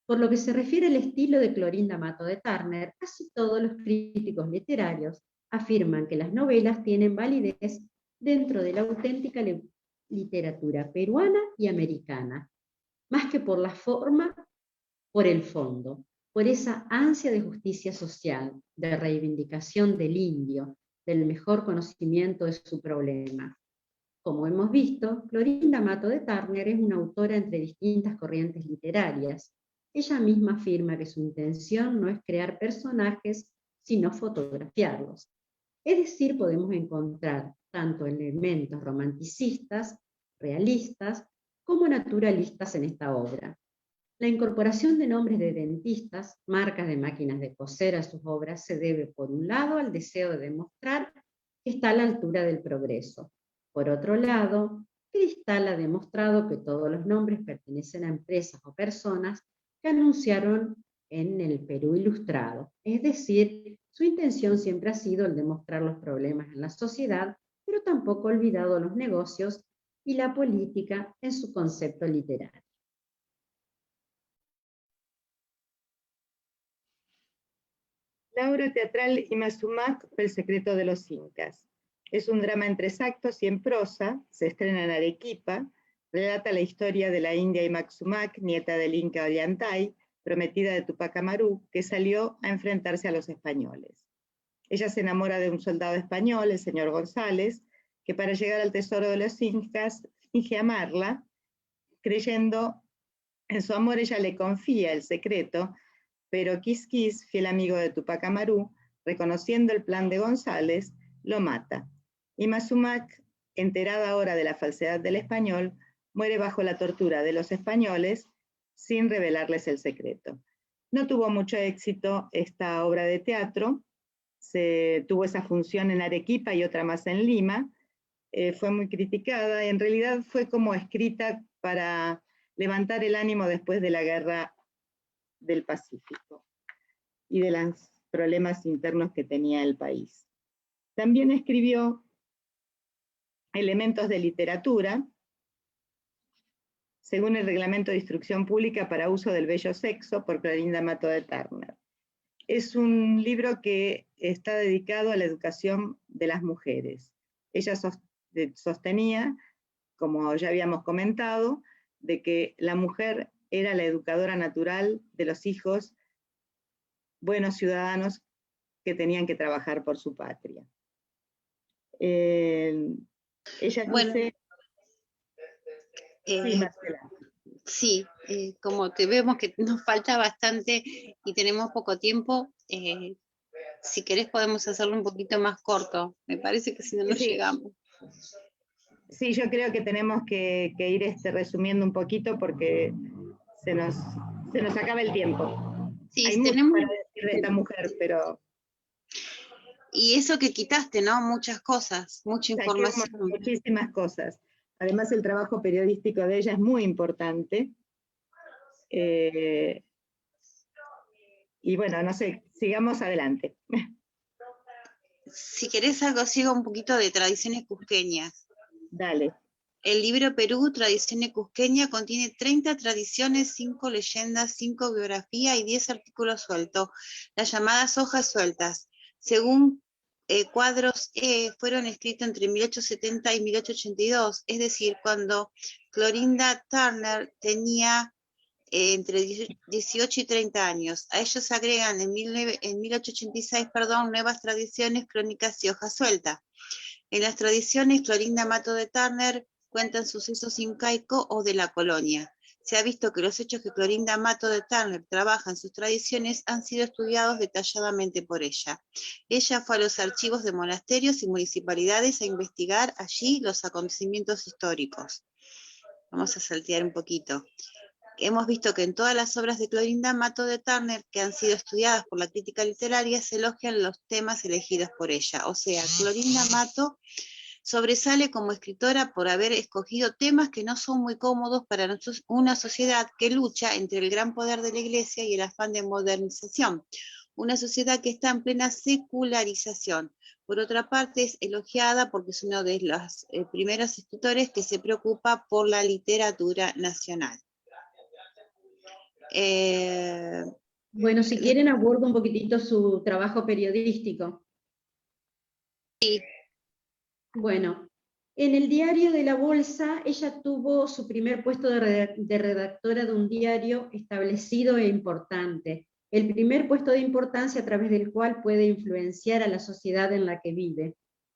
Speaker 3: Por lo que se refiere al estilo de Clorinda Mato de Turner, casi todos los críticos literarios afirman que las novelas tienen validez dentro de la auténtica literatura peruana y americana, más que por la forma, por el fondo, por esa ansia de justicia social, de reivindicación del indio, del mejor conocimiento de su problema. Como hemos visto, Clorinda Mato de Turner es una autora entre distintas corrientes literarias. Ella misma afirma que su intención no es crear personajes, sino fotografiarlos. Es decir, podemos encontrar tanto elementos romanticistas, realistas, como naturalistas en esta obra. La incorporación de nombres de dentistas, marcas de máquinas de coser a sus obras se debe, por un lado, al deseo de demostrar que está a la altura del progreso. Por otro lado, Cristal ha demostrado que todos los nombres pertenecen a empresas o personas que anunciaron en el Perú Ilustrado. Es decir, su intención siempre ha sido el demostrar los problemas en la sociedad, pero tampoco ha olvidado los negocios y la política en su concepto literario.
Speaker 2: La obra teatral Imazumac, El secreto de los incas. Es un drama en 3 actos y en prosa, se estrena en Arequipa, relata la historia de la india Imazumac, nieta del inca Ollantay, prometida de Tupac Amaru, que salió a enfrentarse a los españoles. Ella se enamora de un soldado español, el señor González, que para llegar al tesoro de los incas finge amarla, creyendo en su amor ella le confía el secreto, pero Quisquis, fiel amigo de Tupac Amaru, reconociendo el plan de González, lo mata. Y Imazumac, enterada ahora de la falsedad del español, muere bajo la tortura de los españoles sin revelarles el secreto. No tuvo mucho éxito esta obra de teatro, tuvo esa función en Arequipa y otra más en Lima, fue muy criticada, y en realidad fue como escrita para levantar el ánimo después de la guerra del Pacífico y de los problemas internos que tenía el país. También escribió Elementos de literatura, según el Reglamento de Instrucción Pública para Uso del Bello Sexo, por Clorinda Mato de Turner. Es un libro que está dedicado a la educación de las mujeres. Ella sostenía, como ya habíamos comentado, de que la mujer era la educadora natural de los hijos buenos ciudadanos que tenían que trabajar por su patria. Ella dice... Sí, Marcela.
Speaker 4: Sí, como te vemos que nos falta bastante y tenemos poco tiempo, si querés podemos hacerlo un poquito más corto. Me parece que si no nos llegamos.
Speaker 2: Sí, yo creo que tenemos que ir resumiendo un poquito porque se nos acaba el tiempo.
Speaker 4: Sí,
Speaker 2: hay mucho para decir de esta mujer, pero...
Speaker 4: Y eso que quitaste, ¿no? Muchas cosas, mucha información.
Speaker 2: Muchísimas cosas. Además, el trabajo periodístico de ella es muy importante. Y bueno, no sé, sigamos adelante.
Speaker 4: Si querés algo, siga un poquito de tradiciones cusqueñas.
Speaker 2: Dale.
Speaker 4: El libro Perú, Tradiciones Cusqueñas, contiene 30 tradiciones, 5 leyendas, 5 biografías y 10 artículos sueltos, las llamadas hojas sueltas. Según cuadros fueron escritos entre 1870 y 1882, es decir, cuando Clorinda Turner tenía entre 18 y 30 años. A ellos se agregan en 1886, nuevas tradiciones, crónicas y hoja suelta. En las tradiciones, Clorinda Mato de Turner cuentan sucesos incaicos o de la colonia. Se ha visto que los hechos que Clorinda Mato de Turner trabaja en sus tradiciones han sido estudiados detalladamente por ella. Ella fue a los archivos de monasterios y municipalidades a investigar allí los acontecimientos históricos. Vamos a saltear un poquito. Hemos visto que en todas las obras de Clorinda Mato de Turner que han sido estudiadas por la crítica literaria se elogian los temas elegidos por ella. O sea, Clorinda Mato sobresale como escritora por haber escogido temas que no son muy cómodos para una sociedad que lucha entre el gran poder de la Iglesia y el afán de modernización. Una sociedad que está en plena secularización. Por otra parte, es elogiada porque es uno de los primeros escritores que se preocupa por la literatura nacional.
Speaker 3: Bueno, si quieren abordo un poquitito su trabajo periodístico.
Speaker 4: Sí.
Speaker 3: Bueno, en el diario de La Bolsa, ella tuvo su primer puesto de redactora de un diario establecido e importante. El primer puesto de importancia a través del cual puede influenciar a la sociedad en la que vive.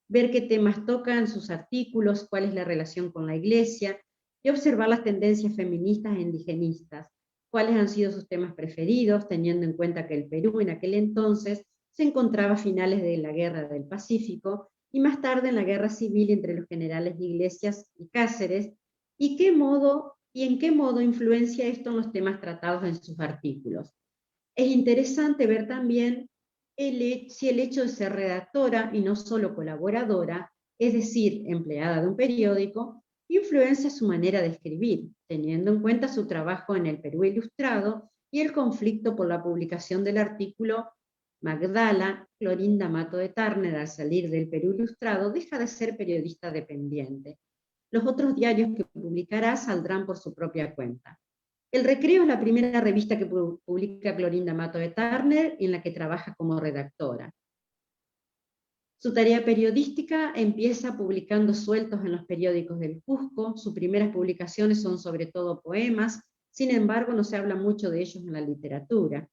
Speaker 3: Ver qué temas tocan sus artículos, cuál es la relación con la Iglesia, y observar las tendencias feministas e indigenistas. Cuáles han sido sus temas preferidos, teniendo en cuenta que el Perú en aquel entonces se encontraba a finales de la Guerra del Pacífico, y más tarde en la guerra civil entre los generales de Iglesias y Cáceres, y en qué modo influencia esto en los temas tratados en sus artículos. Es interesante ver también si el hecho de ser redactora y no solo colaboradora, es decir, empleada de un periódico, influencia su manera de escribir, teniendo en cuenta su trabajo en el Perú Ilustrado y el conflicto por la publicación del artículo Magdala, Clorinda Mato de Turner, al salir del Perú Ilustrado, deja de ser periodista dependiente. Los otros diarios que publicará saldrán por su propia cuenta. El Recreo es la primera revista que publica Clorinda Mato de Turner, en la que trabaja como redactora. Su tarea periodística empieza publicando sueltos en los periódicos del Cusco. Sus primeras publicaciones son sobre todo poemas, sin embargo no se habla mucho de ellos en la literatura.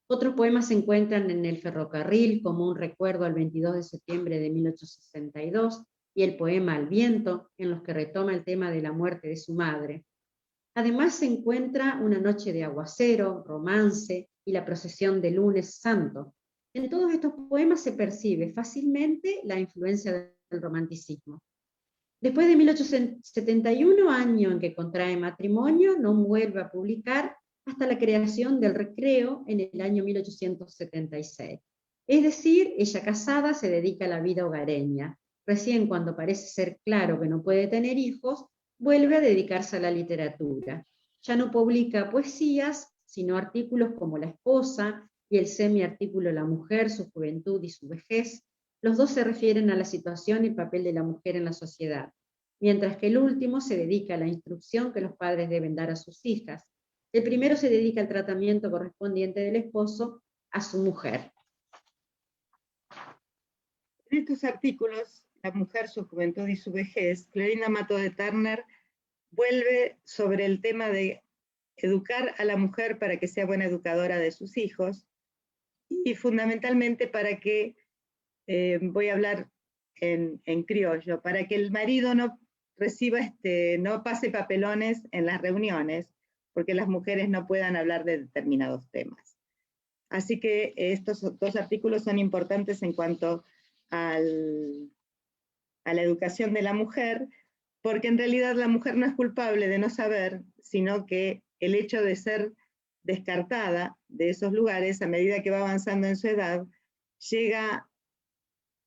Speaker 3: Otros poemas se encuentran en El Ferrocarril, como un recuerdo al 22 de septiembre de 1862, y el poema Al viento, en los que retoma el tema de la muerte de su madre. Además se encuentra Una noche de aguacero, Romance y La procesión de Lunes Santo. En todos estos poemas se percibe fácilmente la influencia del romanticismo. Después de 1871, año en que contrae matrimonio, no vuelve a publicar hasta la creación del Recreo en el año 1876. Es decir, ella casada se dedica a la vida hogareña. Recién cuando parece ser claro que no puede tener hijos, vuelve a dedicarse a la literatura. Ya no publica poesías, sino artículos como La esposa y el semi-artículo La mujer, su juventud y su vejez. Los dos se refieren a la situación y papel de la mujer en la sociedad, mientras que el último se dedica a la instrucción que los padres deben dar a sus hijas. El primero se dedica al tratamiento correspondiente del esposo a su mujer.
Speaker 2: En estos artículos, La mujer, su juventud y su vejez, Clorinda Mato de Turner vuelve sobre el tema de educar a la mujer para que sea buena educadora de sus hijos y fundamentalmente para que, voy a hablar en criollo, para que el marido no reciba, no pase papelones en las reuniones, porque las mujeres no puedan hablar de determinados temas. Así que estos dos artículos son importantes en cuanto a la educación de la mujer, porque en realidad la mujer no es culpable de no saber, sino que el hecho de ser descartada de esos lugares a medida que va avanzando en su edad,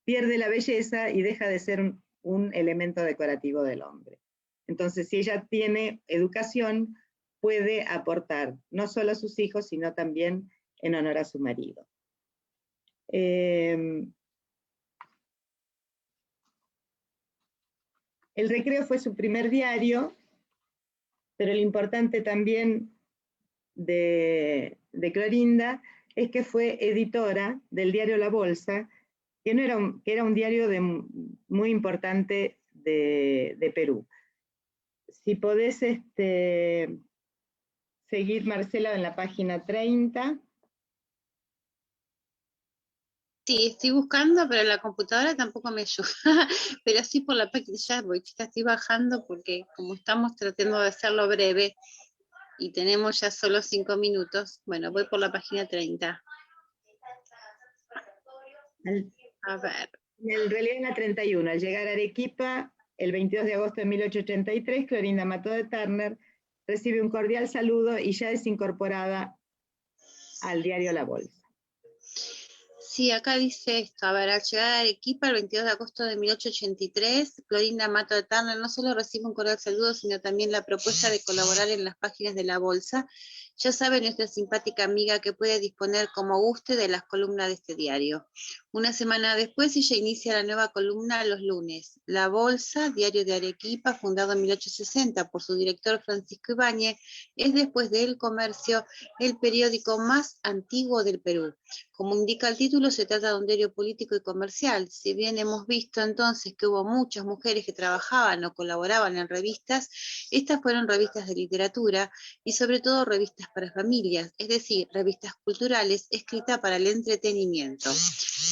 Speaker 2: pierde la belleza y deja de ser un elemento decorativo del hombre. Entonces, si ella tiene educación, puede aportar no solo a sus hijos, sino también en honor a su marido. El Recreo fue su primer diario, pero lo importante también de Clorinda es que fue editora del diario La Bolsa, que era un diario muy importante de Perú. Si podés seguir, Marcela, en la página 30.
Speaker 4: Sí, estoy buscando, pero la computadora tampoco me ayuda. Pero sí por la página, ya voy, chicas, estoy bajando porque como estamos tratando de hacerlo breve y tenemos ya solo 5 minutos, bueno, voy por la página 30. A ver.
Speaker 2: En realidad en la 31, al llegar a Arequipa, el 22 de agosto de 1883, Clorinda Mato de Turner recibe un cordial saludo y ya es incorporada al diario La Bolsa.
Speaker 4: Sí, acá dice esto, a ver, al llegar a Arequipa el 22 de agosto de 1883, Clorinda Mato de Turner no solo recibe un cordial saludo, sino también la propuesta de colaborar en las páginas de La Bolsa. Ya sabe nuestra simpática amiga que puede disponer como guste de las columnas de este diario. Una semana después ella inicia la nueva columna los lunes. La Bolsa, diario de Arequipa, fundado en 1860 por su director Francisco Ibáñez, es después de El Comercio el periódico más antiguo del Perú. Como indica el título, se trata de un diario político y comercial. Si bien hemos visto entonces que hubo muchas mujeres que trabajaban o colaboraban en revistas, estas fueron revistas de literatura y sobre todo revistas para familias, es decir, revistas culturales escritas para el entretenimiento.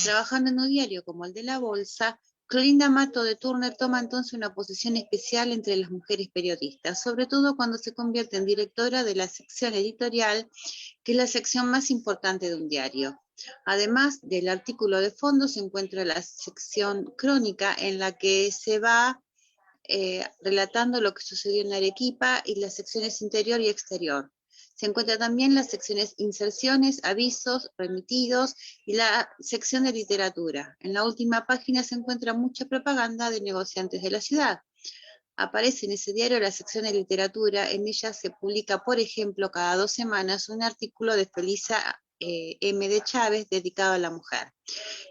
Speaker 4: Trabajando en un diario como el de La Bolsa, Clorinda Mato de Turner toma entonces una posición especial entre las mujeres periodistas, sobre todo cuando se convierte en directora de la sección editorial, que es la sección más importante de un diario. Además del artículo de fondo se encuentra la sección crónica en la que se va relatando lo que sucedió en Arequipa y las secciones interior y exterior. Se encuentran también las secciones inserciones, avisos, remitidos y la sección de literatura. En la última página se encuentra mucha propaganda de negociantes de la ciudad. Aparece en ese diario la sección de literatura, en ella se publica, por ejemplo, cada 2 semanas un artículo de Felisa M. de Chávez dedicado a la mujer.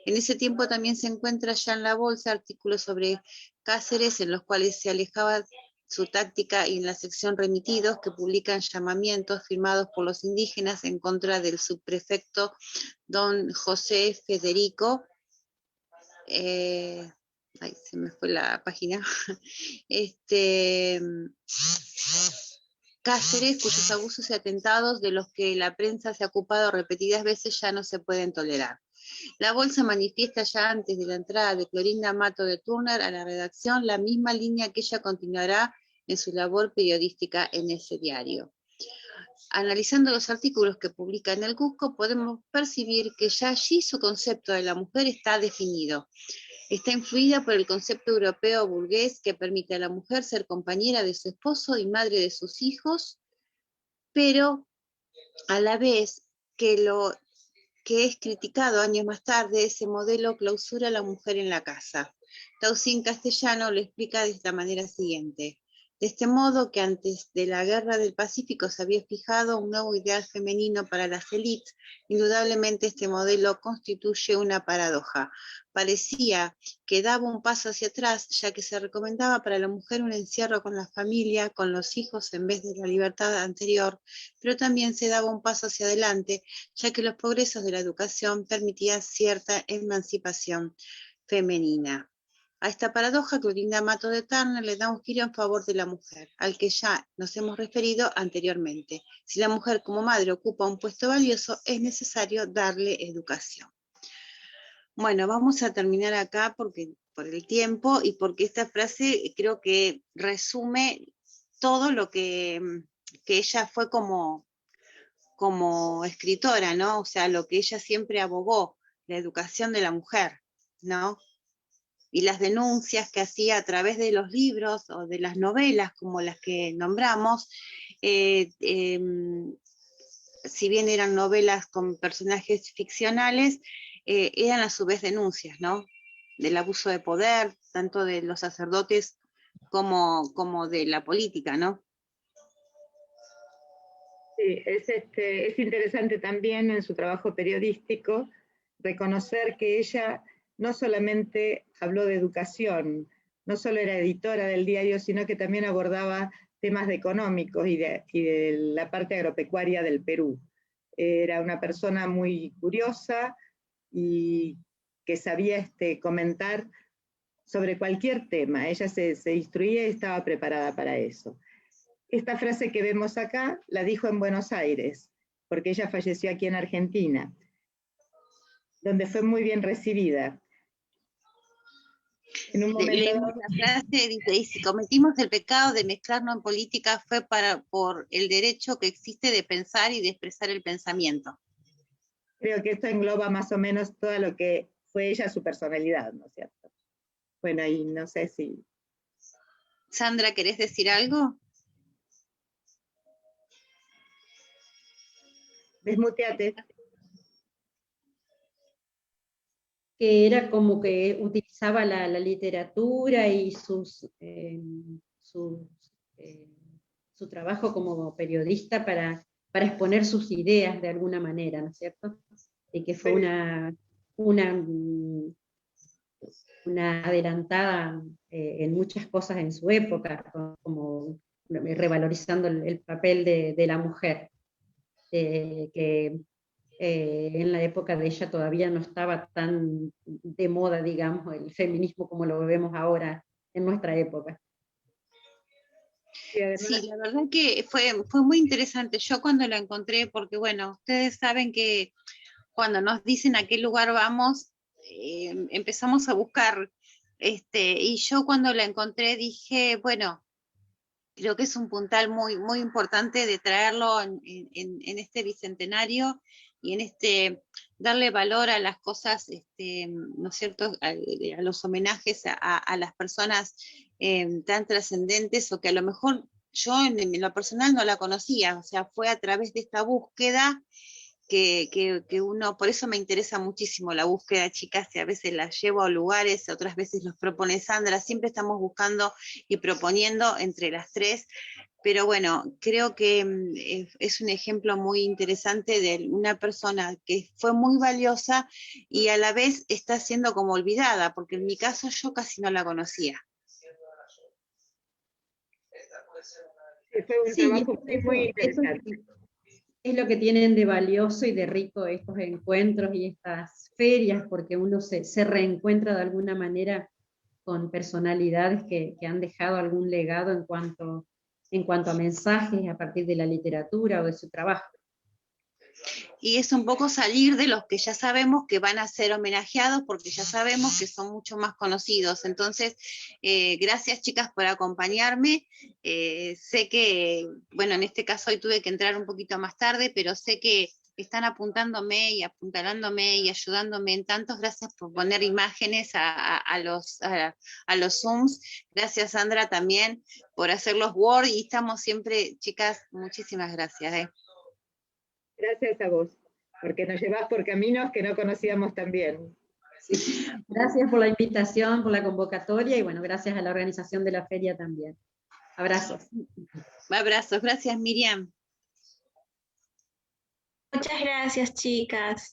Speaker 4: En ese tiempo también se encuentra ya en La Bolsa artículos sobre Cáceres en los cuales se alejaba su táctica y en la sección remitidos que publican llamamientos firmados por los indígenas en contra del subprefecto don José Federico. Ay, se me fue la página. Cáceres, cuyos abusos y atentados de los que la prensa se ha ocupado repetidas veces ya no se pueden tolerar. La Bolsa manifiesta ya antes de la entrada de Clorinda Mato de Turner a la redacción la misma línea que ella continuará en su labor periodística en ese diario. Analizando los artículos que publica en el Cusco, podemos percibir que ya allí su concepto de la mujer está definido. Está influida por el concepto europeo burgués que permite a la mujer ser compañera de su esposo y madre de sus hijos, pero a la vez que lo que es criticado años más tarde, ese modelo clausura a la mujer en la casa. Tausín Castellano lo explica de esta manera siguiente. De este modo que antes de la Guerra del Pacífico se había fijado un nuevo ideal femenino para las élites, indudablemente este modelo constituye una paradoja. Parecía que daba un paso hacia atrás, ya que se recomendaba para la mujer un encierro con la familia, con los hijos, en vez de la libertad anterior, pero también se daba un paso hacia adelante, ya que los progresos de la educación permitían cierta emancipación femenina. A esta paradoja, Clorinda Mato de Turner le da un giro en favor de la mujer, al que ya nos hemos referido anteriormente. Si la mujer como madre ocupa un puesto valioso, es necesario darle educación. Bueno, vamos a terminar acá porque, por el tiempo y porque esta frase creo que resume todo lo que ella fue como escritora, ¿no? O sea, lo que ella siempre abogó, la educación de la mujer, ¿no? Y las denuncias que hacía a través de los libros o de las novelas, como las que nombramos, si bien eran novelas con personajes ficcionales, eran a su vez denuncias, ¿no? Del abuso de poder, tanto de los sacerdotes como de la política, ¿no?
Speaker 2: Sí, es interesante también en su trabajo periodístico reconocer que ella no solamente habló de educación, no solo era editora del diario, sino que también abordaba temas económicos y de la parte agropecuaria del Perú. Era una persona muy curiosa y que sabía comentar sobre cualquier tema. Ella se instruía y estaba preparada para eso. Esta frase que vemos acá la dijo en Buenos Aires, porque ella falleció aquí en Argentina, donde fue muy bien recibida. En un momento
Speaker 4: Leemos la frase, dice, y si cometimos el pecado de mezclarnos en política fue por el derecho que existe de pensar y de expresar el pensamiento.
Speaker 2: creo que esto engloba más o menos todo lo que fue ella, su personalidad, ¿no es cierto? Bueno, y no sé si...
Speaker 4: Sandra, ¿querés decir algo?
Speaker 2: Desmuteate.
Speaker 3: Que era como que utilizaba la literatura y su trabajo como periodista para exponer sus ideas de alguna manera, ¿no es cierto? Y que fue una adelantada en muchas cosas en su época, como revalorizando el papel de la mujer, que en la época de ella todavía no estaba tan de moda, digamos, el feminismo como lo vemos ahora en nuestra época.
Speaker 4: Sí, la verdad que fue muy interesante. Yo cuando la encontré, porque bueno, ustedes saben que cuando nos dicen a qué lugar vamos, empezamos a buscar, y yo cuando la encontré dije, bueno, creo que es un puntal muy, muy importante de traerlo en este bicentenario y en darle valor a las cosas, ¿no es cierto?, a los homenajes a las personas tan trascendentes, o que a lo mejor yo en lo personal no la conocía, o sea, fue a través de esta búsqueda que uno, por eso me interesa muchísimo la búsqueda, chicas, y a veces las llevo a lugares, otras veces los propone Sandra, siempre estamos buscando y proponiendo entre las tres, pero bueno, creo que es un ejemplo muy interesante de una persona que fue muy valiosa y a la vez está siendo como olvidada, porque en mi caso yo casi no la conocía.
Speaker 2: Fue un trabajo muy interesante.
Speaker 3: Es lo que tienen de valioso y de rico estos encuentros y estas ferias, porque uno se reencuentra de alguna manera con personalidades que han dejado algún legado en cuanto a mensajes a partir de la literatura o de su trabajo.
Speaker 4: Y es un poco salir de los que ya sabemos que van a ser homenajeados, porque ya sabemos que son mucho más conocidos. Entonces, gracias, chicas, por acompañarme. Sé que, bueno, en este caso hoy tuve que entrar un poquito más tarde, pero sé que están apuntándome y apuntalándome y ayudándome en tantos. Gracias por poner imágenes a los Zooms. Gracias, Sandra, también por hacer los Word, y estamos siempre, chicas, muchísimas gracias.
Speaker 2: Gracias a vos, porque nos llevás por caminos que no conocíamos tan bien.
Speaker 3: Sí. Gracias por la invitación, por la convocatoria, y bueno, gracias a la organización de la feria también. Abrazos.
Speaker 4: Abrazos, gracias, Miriam.
Speaker 1: Muchas gracias, chicas.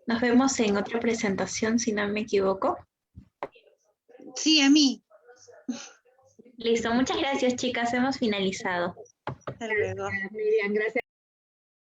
Speaker 1: Nos vemos en otra presentación, si no me equivoco.
Speaker 4: Sí, a mí.
Speaker 1: Listo, muchas gracias, chicas. Hemos finalizado.
Speaker 4: Hasta luego.
Speaker 2: Miriam, gracias.